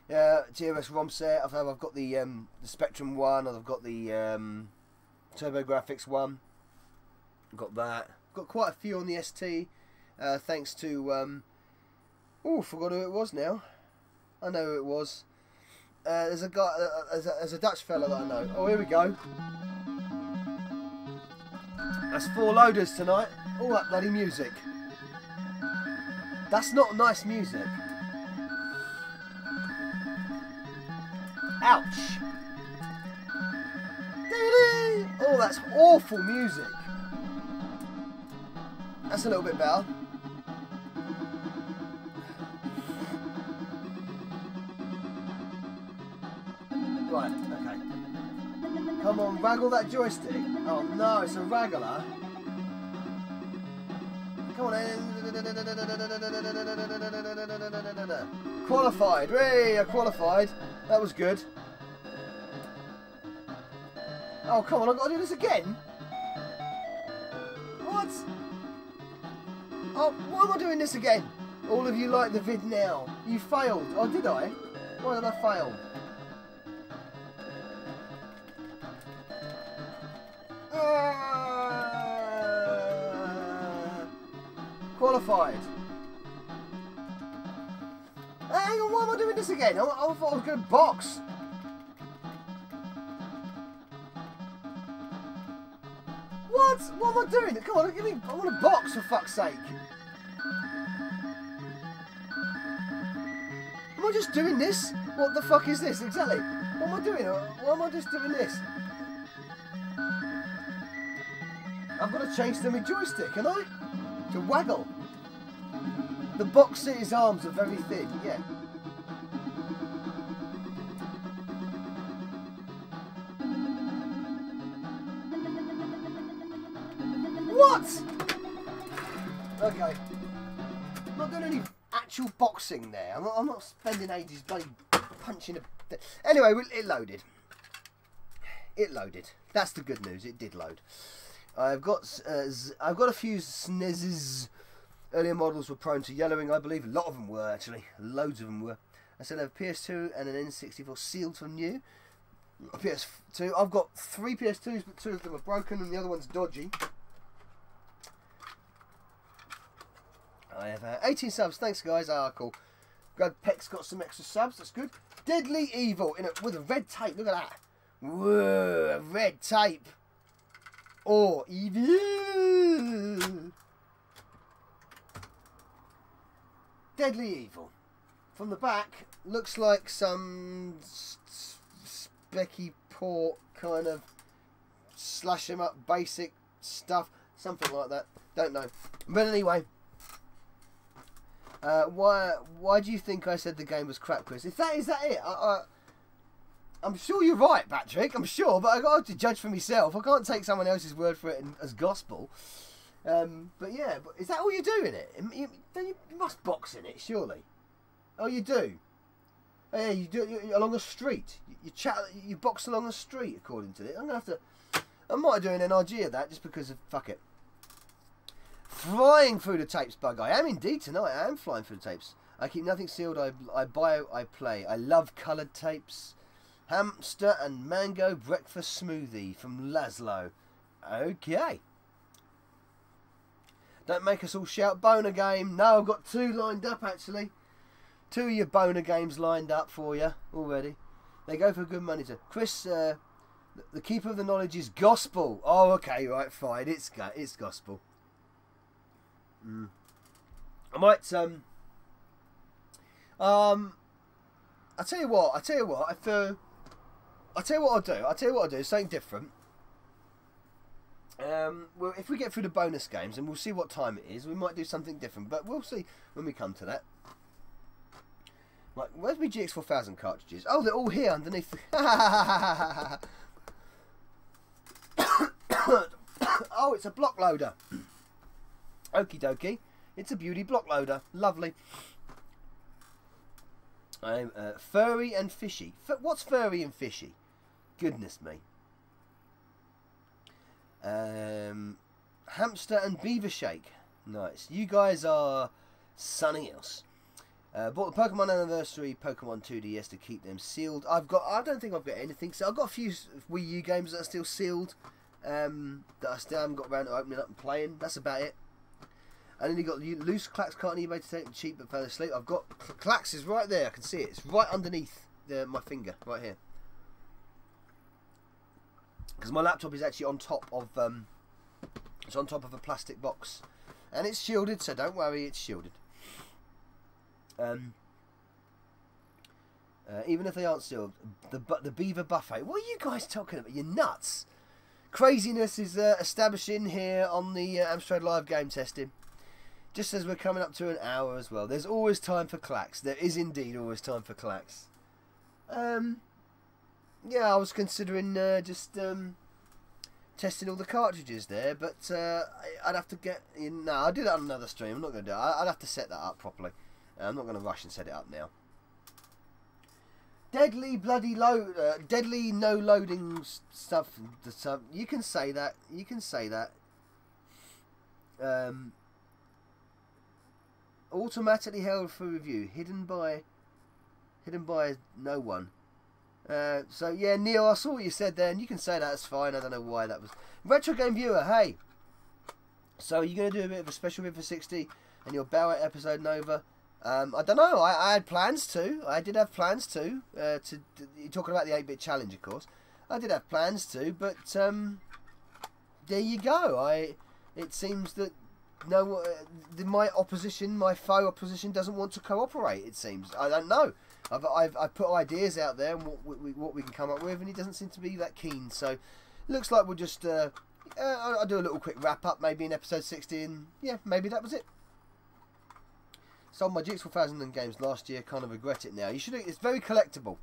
Yeah, TOS ROM set. I've got the Spectrum one, or I've got the TurboGrafx one. I've got that. I've got quite a few on the ST. Thanks to oh, forgot who it was now. I know who it was. There's a guy, there's a Dutch fella that I know. Oh, here we go. That's 4 loaders tonight. All that bloody music. That's not nice music. Ouch. Oh, that's awful music. That's a little bit better. Right, okay. Come on, waggle that joystick. Oh no, it's a raggler. Come on in. Qualified. Hey, I qualified. That was good. Oh, come on, I've got to do this again? What? Oh, why am I doing this again? All of you like the vid now. You failed. Oh, did I? Why did I fail? Qualified. Hang on, why am I doing this again? I thought I was going to box. What? What am I doing? Come on, give me. I want to box for fuck's sake. Am I just doing this? What the fuck is this exactly? What am I doing? Why am I just doing this? I've got to change to my joystick, can I? To waggle. The box seat's arms are very thin, yeah. What? Okay. I'm not doing any actual boxing there. I'm not spending ages bloody punching a... Anyway, it loaded. It loaded. That's the good news. It did load. I've got a few SNESes. Earlier models were prone to yellowing, I believe. A lot of them were, actually. Loads of them were. I said I have a PS2 and an N64 sealed from new. A PS2. I've got 3 PS2s, but 2 of them are broken and the other one's dodgy. I have 18 subs. Thanks, guys. Ah, cool. Glad Peck's got some extra subs. That's good. Deadly Evil with a red tape. Look at that. Whoa, red tape. Or evil. Deadly evil. From the back, looks like some specky pork kind of slash 'em up basic stuff. Something like that. Don't know. But anyway. Why do you think I said the game was crap, Chris? Is that it? I'm sure you're right, Patrick. I'm sure, but I got to judge for myself. I can't take someone else's word for it as gospel. But yeah, but is that all you do in it? You must box in it, surely. Oh, you do. Oh, yeah, you do it along a street. You box along a street, according to it. I'm gonna have to. I might do an NRG of that just because of fuck it. Flying through the tapes, bug. I am indeed tonight. I am flying through the tapes. I keep nothing sealed. I buy. I play. I love coloured tapes. Hamster and mango breakfast smoothie from Laszlo. Okay. Don't make us all shout boner game. No, I've got 2 lined up actually. 2 of your boner games lined up for you already. They go for good money. Chris, the keeper of the knowledge is gospel. Oh, okay, right, fine. It's gospel. I might I'll tell you what I'll do. Something different. Well, if we get through the bonus games, and we'll see what time it is, we might do something different, but we'll see when we come to that. Like, where's my GX4000 cartridges? Oh, they're all here underneath the... Oh, it's a block loader. Okie dokie. It's a beauty block loader. Lovely. I'm furry and fishy. What's furry and fishy? Goodness me. Hamster and beaver shake. Nice. You guys are something else. Bought the Pokemon Anniversary Pokemon 2DS to keep them sealed. I don't think I've got anything. So I've got a few Wii U games that are still sealed. That I still haven't got around to opening up and playing. That's about it. And then you got loose Clax card on eBay to take them cheap but fell asleep. I've got Clax is right there. I can see it. It's right underneath my finger, right here. Because my laptop is actually on top of it's on top of a plastic box, and it's shielded. So don't worry, it's shielded. Even if they aren't sealed, the beaver buffet. What are you guys talking about? You're nuts. Craziness is establishing here on the Amstrad live game testing. Just as we're coming up to an hour as well. There's always time for Clax. There is indeed always time for Clax. Yeah, I was considering just testing all the cartridges there, but I'd have to get in. No, I'll do that on another stream. I'm not going to do it. I'd have to set that up properly. I'm not going to rush and set it up now. Deadly bloody deadly no loading stuff. You can say that. You can say that. Automatically held for review. Hidden by no one. So yeah, Neil, I saw what you said there, and you can say that. It's fine. I don't know why that was. Retro Game Viewer, hey. So you're going to do a bit of a special bit for 60 and your Bow Out episode Nova. I don't know. I had plans to. I did have plans to. You're talking about the 8-bit challenge, of course. I did have plans to, but there you go. It seems that my foe opposition doesn't want to cooperate. It seems. I don't know. I've put ideas out there and what we can come up with, and he doesn't seem to be that keen. So looks like we'll just I'll do a little quick wrap up, maybe in episode 60, and yeah, maybe that was it. Sold my GX4000 games last year. Kind of regret it now. You should. It's very collectible.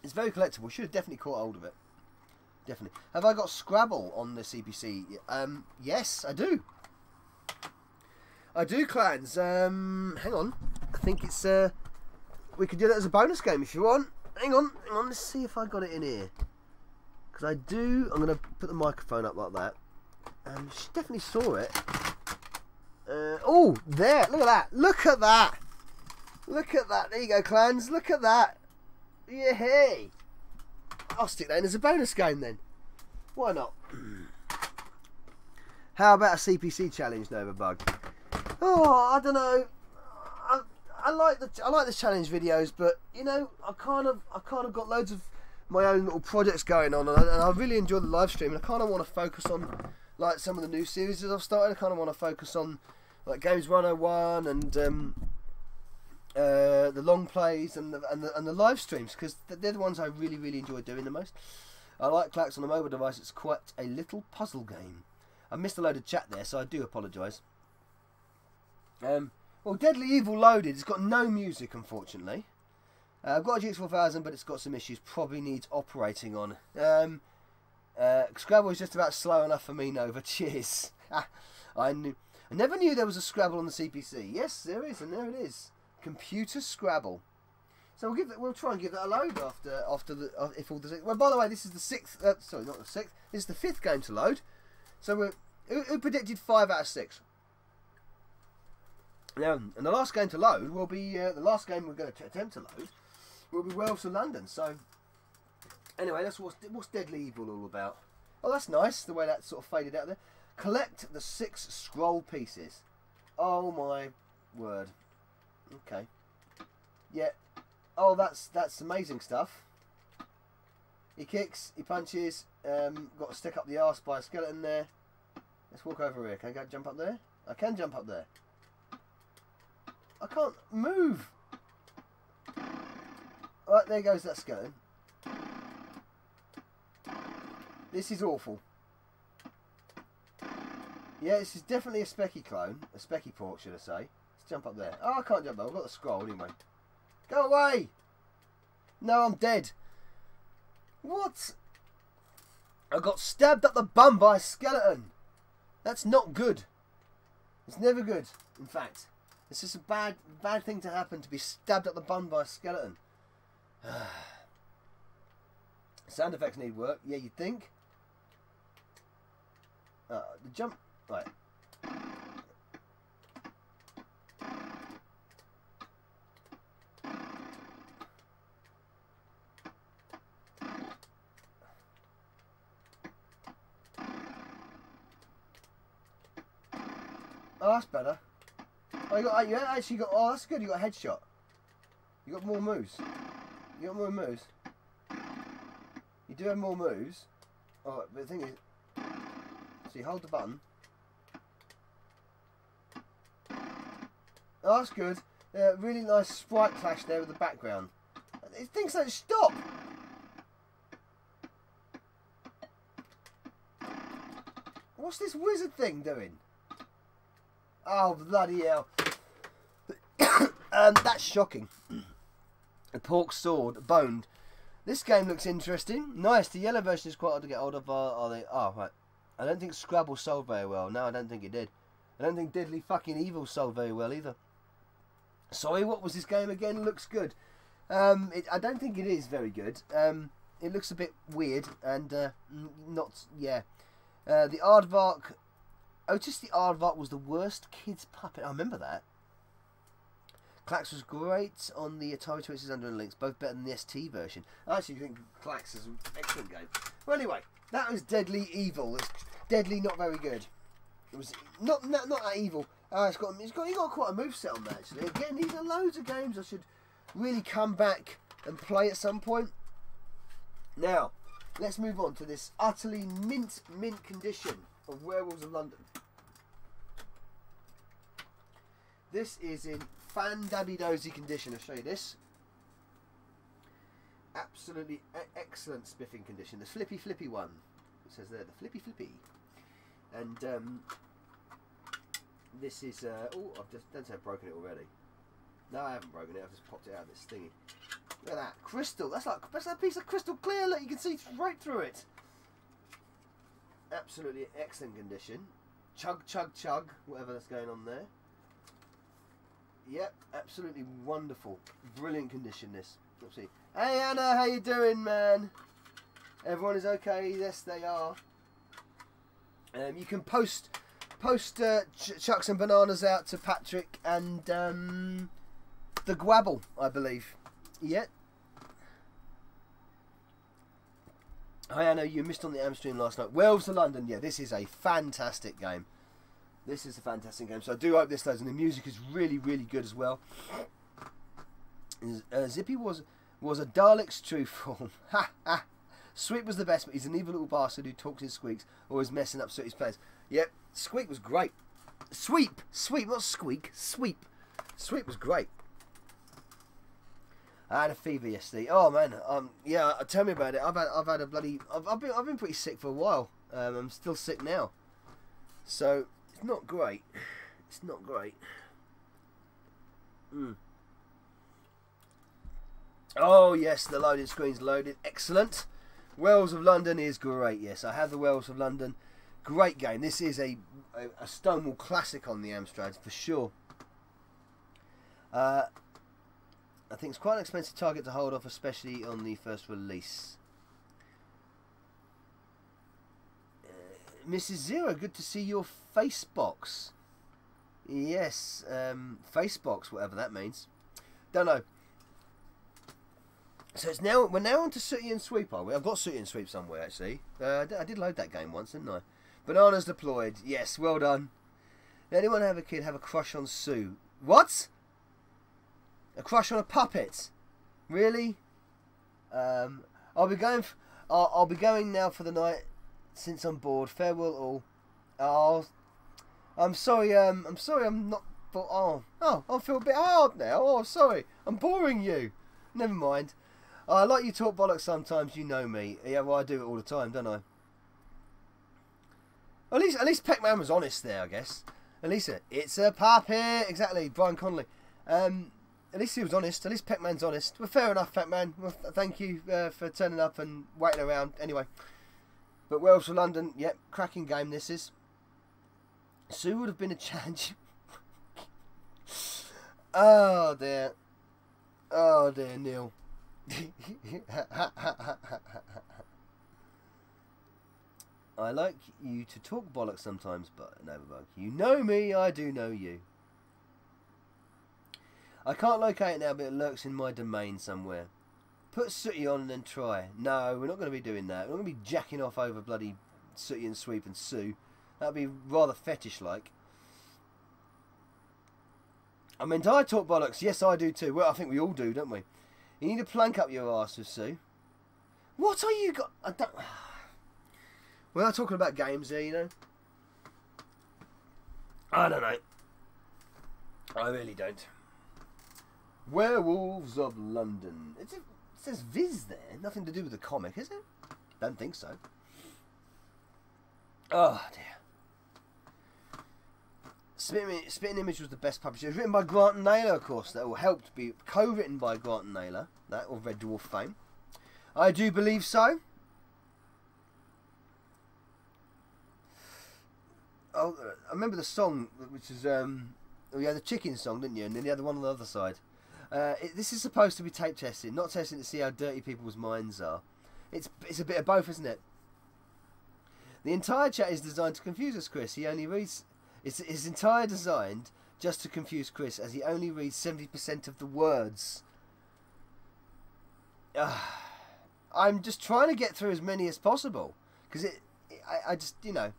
It's very collectible. Should have definitely caught hold of it. Definitely. Have I got Scrabble on the CPC? Yes, I do. I do, clans. Hang on. I think it's we could do that as a bonus game if you want. Hang on. Let's see if I got it in here. Because I do. I'm going to put the microphone up like that. She definitely saw it. Oh, there. Look at that. Look at that. Look at that. There you go, clans. Look at that. Yeah, hey. I'll stick that in as a bonus game then. Why not? How about a CPC challenge, Nova Bug? Oh, I don't know. I like the challenge videos, but you know, I kind of got loads of my own little projects going on, and I really enjoy the live stream. And I kind of want to focus on like some of the new series that I've started. I kind of want to focus on like Games 101 and the long plays and the live streams, because they're the ones I really enjoy doing the most. I like Clax on a mobile device. It's quite a little puzzle game. I missed a load of chat there, so I do apologise. Well, Deadly Evil loaded. It's got no music, unfortunately. I've got a GX4000, but it's got some issues. Probably needs operating on. Scrabble is just about slow enough for me, Nova. Cheers. I never knew there was a Scrabble on the CPC. Yes, there is, and there it is. Computer Scrabble. So we'll try and give that a load if all the. Well, by the way, this is the sixth. Sorry, not the sixth. This is the fifth game to load. So who predicted 5 out of 6? Now, and the last game to load will be the last game we're going to attempt to load will be Werewolves of London. So anyway, that's what's Deadly Evil all about. Oh, that's nice the way that sort of faded out there. Collect the 6 scroll pieces. Oh my word. Okay. Yeah. Oh, that's amazing stuff. He kicks, he punches. Got to stick up the arse by a skeleton there. Let's walk over here. Can I go jump up there? I can jump up there. I can't move. Right, there goes that skeleton. This is awful. Yeah, this is definitely a Specky clone. A Specky port, should I say. Let's jump up there. Oh, I can't jump up. I've got the scroll anyway. Go away! No, I'm dead. What? I got stabbed up the bum by a skeleton. That's not good. It's never good, in fact. It's just a bad thing to happen, to be stabbed up the bum by a skeleton. Sound effects need work. Yeah, you'd think. The jump... Right. Oh, that's better. Oh, you actually got. Oh, that's good. You got a headshot. You got more moves. You got more moves. You do have more moves. Oh, but the thing is, so you hold the button. Oh, that's good. Really nice sprite clash there with the background. Things don't stop. What's this wizard thing doing? Oh, bloody hell. That's shocking. A pork sword, boned. This game looks interesting. Nice. The yellow version is quite hard to get hold of. Are they? Oh, right. I don't think Scrabble sold very well. No, I don't think it did. I don't think Deadly fucking Evil sold very well either. Sorry, what was this game again? Looks good. I don't think it is very good. It looks a bit weird and not... Yeah. The Aardvark... Otis the Aardvark was the worst kid's puppet. I remember that. Clax was great on the Atari 2600 and Lynx, both better than the ST version. I actually think Clax is an excellent game. Well, anyway, that was Deadly Evil. It's deadly, not very good. It was not that evil. It's got quite a moveset on that actually. Again, these are loads of games I should really come back and play at some point. Now, let's move on to this utterly mint condition of Werewolves of London. This is in fan-dabby-dozy condition. I'll show you this. Absolutely excellent spiffing condition. The flippy one. It says there, the flippy. And this is... oh, don't say I've broken it already. No, I haven't broken it. I've just popped it out of this thingy. Look at that. Crystal. That's a piece of crystal clear. Look, you can see right through it. Absolutely excellent condition. Chug, whatever that's going on there. Yep, absolutely wonderful. Brilliant condition, this. Let's see. Hey, Anna, how you doing, man? Everyone is okay? Yes, they are. You can post chuck some bananas out to Patrick and the Gwabble, I believe. Yep. Hi Anna, you missed on the Am stream last night. Werewolves of London, yeah, this is a fantastic game. This is a fantastic game, so I do hope this does, and the music is really good as well. Zippy was was a Dalek's true form. Ha ha. Sweep was the best, but he's an evil little bastard who talks in squeaks or is messing up Sooty's plans. Yep, Squeak was great. Sweep, not squeak. Sweep. Sweep was great. I had a fever yesterday. Oh man, yeah. Tell me about it. I've had a bloody. I've been pretty sick for a while. I'm still sick now, so it's not great. It's not great. Oh yes, the loading screen's loaded. Excellent. Werewolves of London is great. Yes, I have the Werewolves of London. Great game. This is a Stonewall classic on the Amstrad for sure. I think it's quite an expensive target to hold off, especially on the first release. Mrs. Zero, good to see your face box. Yes, face box, whatever that means. Don't know. So it's now we're now on to Sooty and Sweep, are we? I've got Sooty and Sweep somewhere actually. I did load that game once, didn't I? Bananas deployed. Yes, well done. Anyone have a kid have a crush on Sue? What? A crush on a puppet? Really? I'll be going. I'll be going now for the night. Since I'm bored, farewell all. Oh, I'm sorry. I'm sorry. I'm not. Oh, I feel a bit hard now. Oh, sorry. I'm boring you. Never mind. I like you talk bollocks sometimes. You know me. Yeah, well, I do it all the time, don't I? At least Pac-Man was honest there, I guess. At least it's a puppet. Exactly, Brian Connolly. At least he was honest. At least Pac-Man's honest. Well, fair enough, Pac-Man. Well, thank you for turning up and waiting around. Anyway, but Werewolves of London, yep, cracking game this is. Sue would have been a challenge. Oh dear. Oh dear, Neil. I like you to talk bollocks sometimes, but Novabug, you know me, I do know you. I can't locate it now, but it lurks in my domain somewhere. Put Sooty on and then try. No, we're not going to be doing that. We're not going to be jacking off over bloody Sooty and Sweep and Sue. That'd be rather fetish-like. I mean, do I talk bollocks? Yes, I do too. Well, I think we all do, don't we? You need to plank up your arse with Sue. What are you got? I don't... We're not talking about games here, you know. I don't know. I really don't. Werewolves of London. It says Viz there. Nothing to do with the comic, is it? Don't think so. Oh dear. Spitting Image was the best publisher. It was written by Grant and Naylor, of course. That will help to be co-written by Grant and Naylor. That of Red Dwarf fame. I do believe so. Oh, I remember the song, which is you had the chicken song, didn't you? And then the other one on the other side. This is supposed to be tape testing, not testing to see how dirty people's minds are. It's a bit of both, isn't it? The entire chat is designed to confuse us, Chris. He only reads. It's entire designed just to confuse Chris, as he only reads 70% of the words. I'm just trying to get through as many as possible, because I just, you know.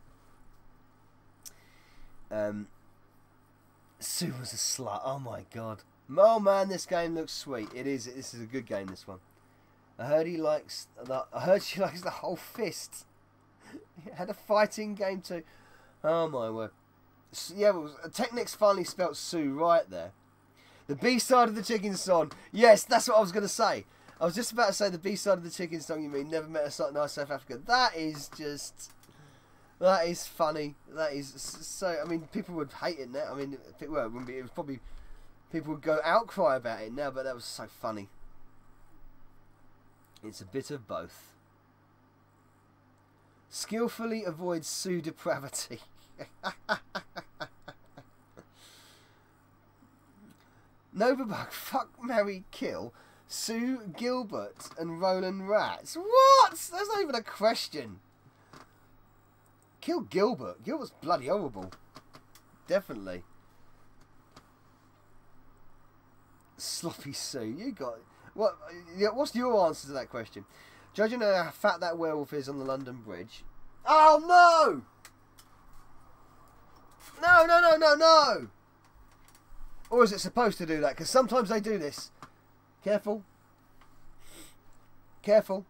Sue was a slut. Oh my god. Oh man, this game looks sweet. It is. This is a good game. This one. I heard she likes the whole fist. It had a fighting game too. Oh my word. Yeah, well, Technics finally spelt Sue right there. The B-side of the chicken song. Yes, that's what I was going to say. I was just about to say the B-side of the chicken song. You mean Never Met a Nice South Africa? That is just. That is funny. That is so. I mean, people would hate it now. I mean, it wouldn't be. It was probably people would go outcry about it now. But that was so funny. It's a bit of both. Skillfully avoid Sue depravity. Novabug, fuck, marry, kill Sue, Gilbert, and Roland Rats. What? That's not even a question. Kill Gilbert. Gilbert's bloody horrible. Definitely. Sloppy Sue. You got... What? What's your answer to that question? Judging how fat that werewolf is on the London Bridge. Oh, no! No, no, no, no, no! Or is it supposed to do that? Because sometimes they do this. Careful. Careful.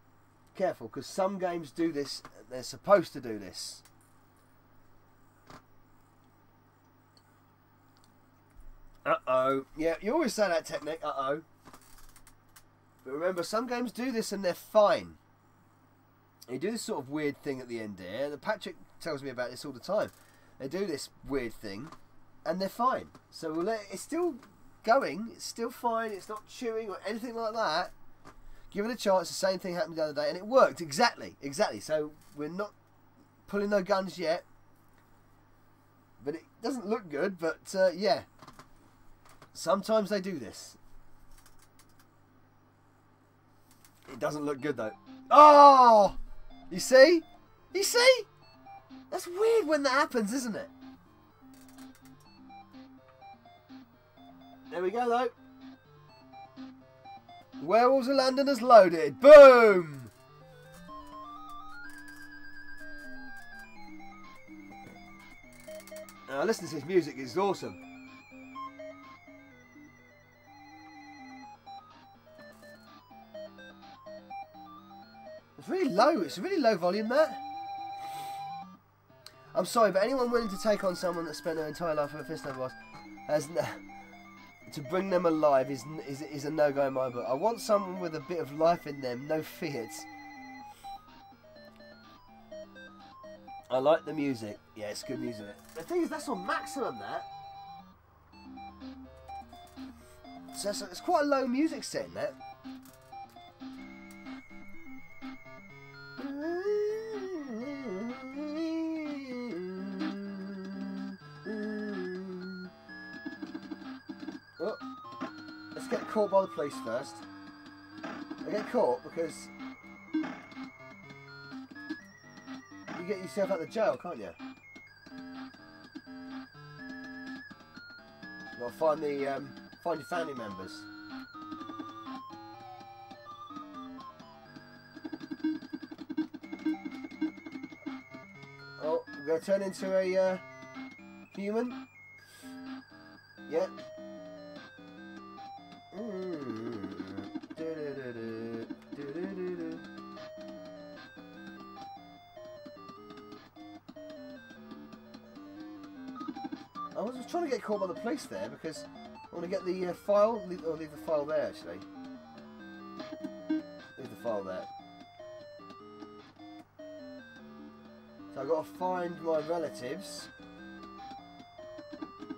Careful, because some games do this. They're supposed to do this. Uh-oh. Yeah, you always say that technique, uh-oh. But remember, some games do this and they're fine. They do this sort of weird thing at the end here. Patrick tells me about this all the time. They do this weird thing and they're fine. So we'll let it's still going. It's still fine. It's not chewing or anything like that. Give it a chance. The same thing happened the other day and it worked. Exactly. Exactly. So we're not pulling no guns yet. But it doesn't look good. But yeah. Sometimes they do this. It doesn't look good though. Oh! You see? You see? That's weird when that happens, isn't it? There we go though. Werewolves of London has loaded. Boom! Now listen to this music, it's awesome. It's really low. It's a really low volume, that. I'm sorry, but anyone willing to take on someone that spent their entire life with a fist over us has to bring them alive is a no-go in my book. I want someone with a bit of life in them, no fears. I like the music. Yeah, it's good music. The thing is, that's on maximum, that. So it's quite a low music setting, that. Oh, let's get caught by the police first. I get caught because you get yourself out of jail, can't you? You gotta find your family members. Oh, we're gonna turn into a human. Yeah. I was trying to get caught by the police there because I want to get the file. Leave the file there, actually. Leave the file there. So I've got to find my relatives,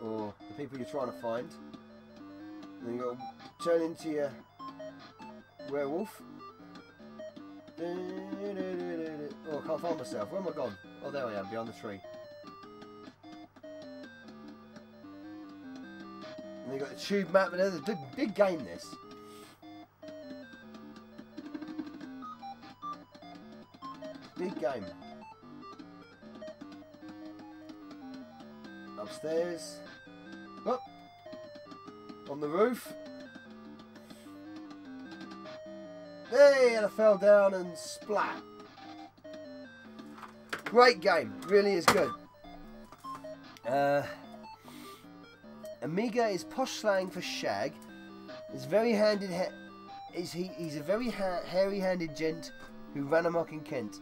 or the people you're trying to find. And then you've got to turn into your werewolf. Oh, I can't find myself. Where am I gone? Oh, there I am, behind the tree. And you've got the tube map, and there's a big game, this. Big game. Upstairs. Oh. On the roof. Hey, and I fell down and splat. Great game, really is good. Amiga is posh slang for shag. He's very handed. He's a very hairy-handed gent who ran amok in Kent.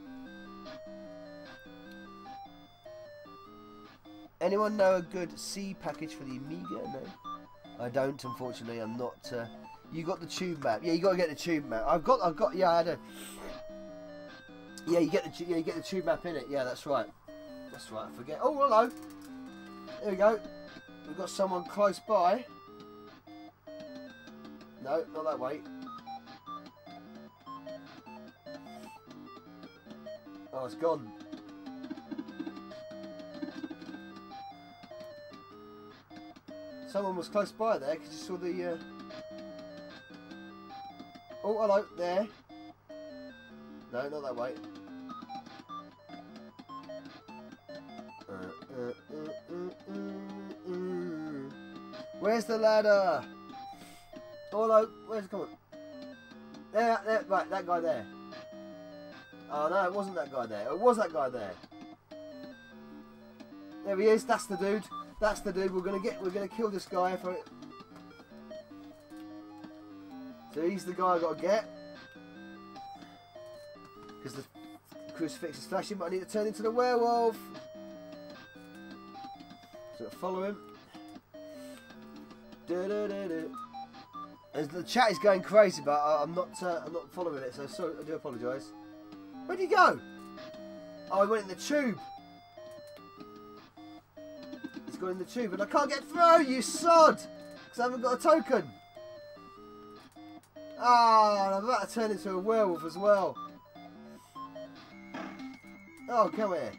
Anyone know a good C package for the Amiga? No, I don't. Unfortunately, I'm not. You got the tube map. Yeah, you got to get the tube map. I've got. Yeah, I do. Yeah, you get the tube map in it. Yeah, that's right. That's right. I forget. Oh, hello. There we go. We've got someone close by. No, not that way. Oh, it's gone. Someone was close by there because you saw the. Oh, hello, there. No, not that way. Where's the ladder? Oh, hello, where's it coming? There, right, that guy there. Oh no, it wasn't that guy there. It was that guy there. There he is. That's the dude. That's the dude. We're gonna kill this guy for it. So he's the guy I gotta get. because the crucifix is flashing, but I need to turn into the werewolf. So follow him. As the chat is going crazy, but I'm not following it, so sorry, I do apologise. Where'd he go? Oh, he went in the tube. He's gone in the tube, and I can't get through, you sod! Because I haven't got a token. Oh, and I'm about to turn into a werewolf as well. Oh, come here.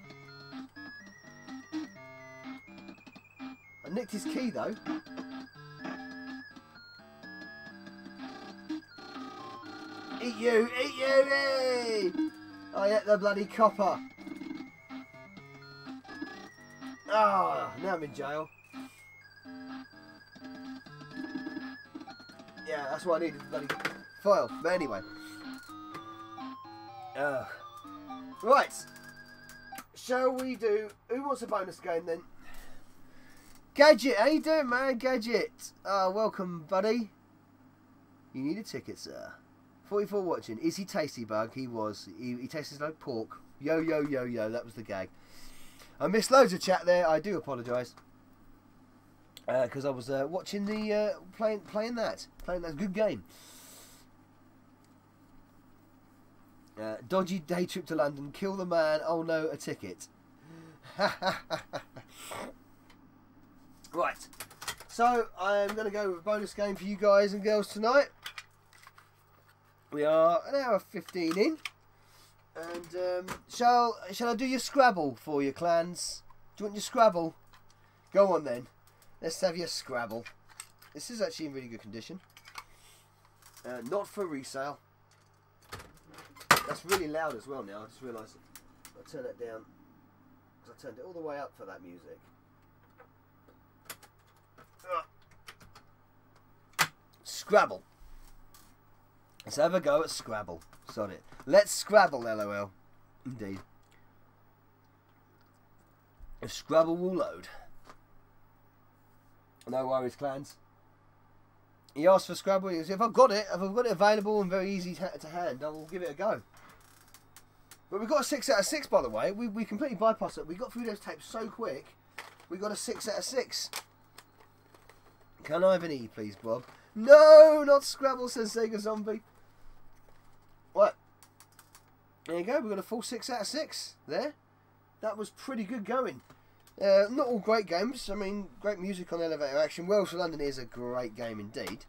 I nicked his key, though. Eat you! Eat you! Hey! I ate the bloody copper. Ah, oh, now I'm in jail. Yeah, that's why I needed the bloody file. But anyway. Right. Shall we do... Who wants a bonus game then? Gadget, how you doing, man? Gadget. Welcome, buddy. You need a ticket, sir. 44 watching. Is he tasty, Bug? He was. He tastes like pork. Yo, yo, yo, yo. That was the gag. I missed loads of chat there. I do apologise. Because I was watching the... playing that. Playing that good game. Dodgy day trip to London. Kill the man. Oh no, a ticket. Right. So, I'm going to go with a bonus game for you guys and girls tonight. We are an hour 15 in. And shall I do your Scrabble for you, clans? Do you want your Scrabble? Go on then. Let's have your Scrabble. This is actually in really good condition. Not for resale. That's really loud as well now. I just realised I'll turn it down. Because I turned it all the way up for that music. Scrabble. Let's have a go at Scrabble. Sod it. Let's Scrabble, LOL. Indeed. If Scrabble will load. No worries, clans. He asked for Scrabble. He goes, if I've got it available and very easy to hand, I will give it a go. But we got a 6 out of 6, by the way. We completely bypassed it. We got through those tapes so quick. We got a 6 out of 6. Can I have an E, please, Bob? No, not Scrabble, says Sega Zombie. What? There you go. We got a full 6 out of 6 there. That was pretty good going. Not all great games. I mean, great music on Elevator Action. Werewolves of London is a great game indeed.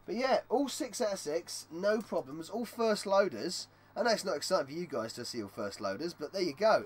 But yeah, all 6 out of 6. No problems. All first loaders. I know it's not exciting for you guys to see all first loaders, but there you go.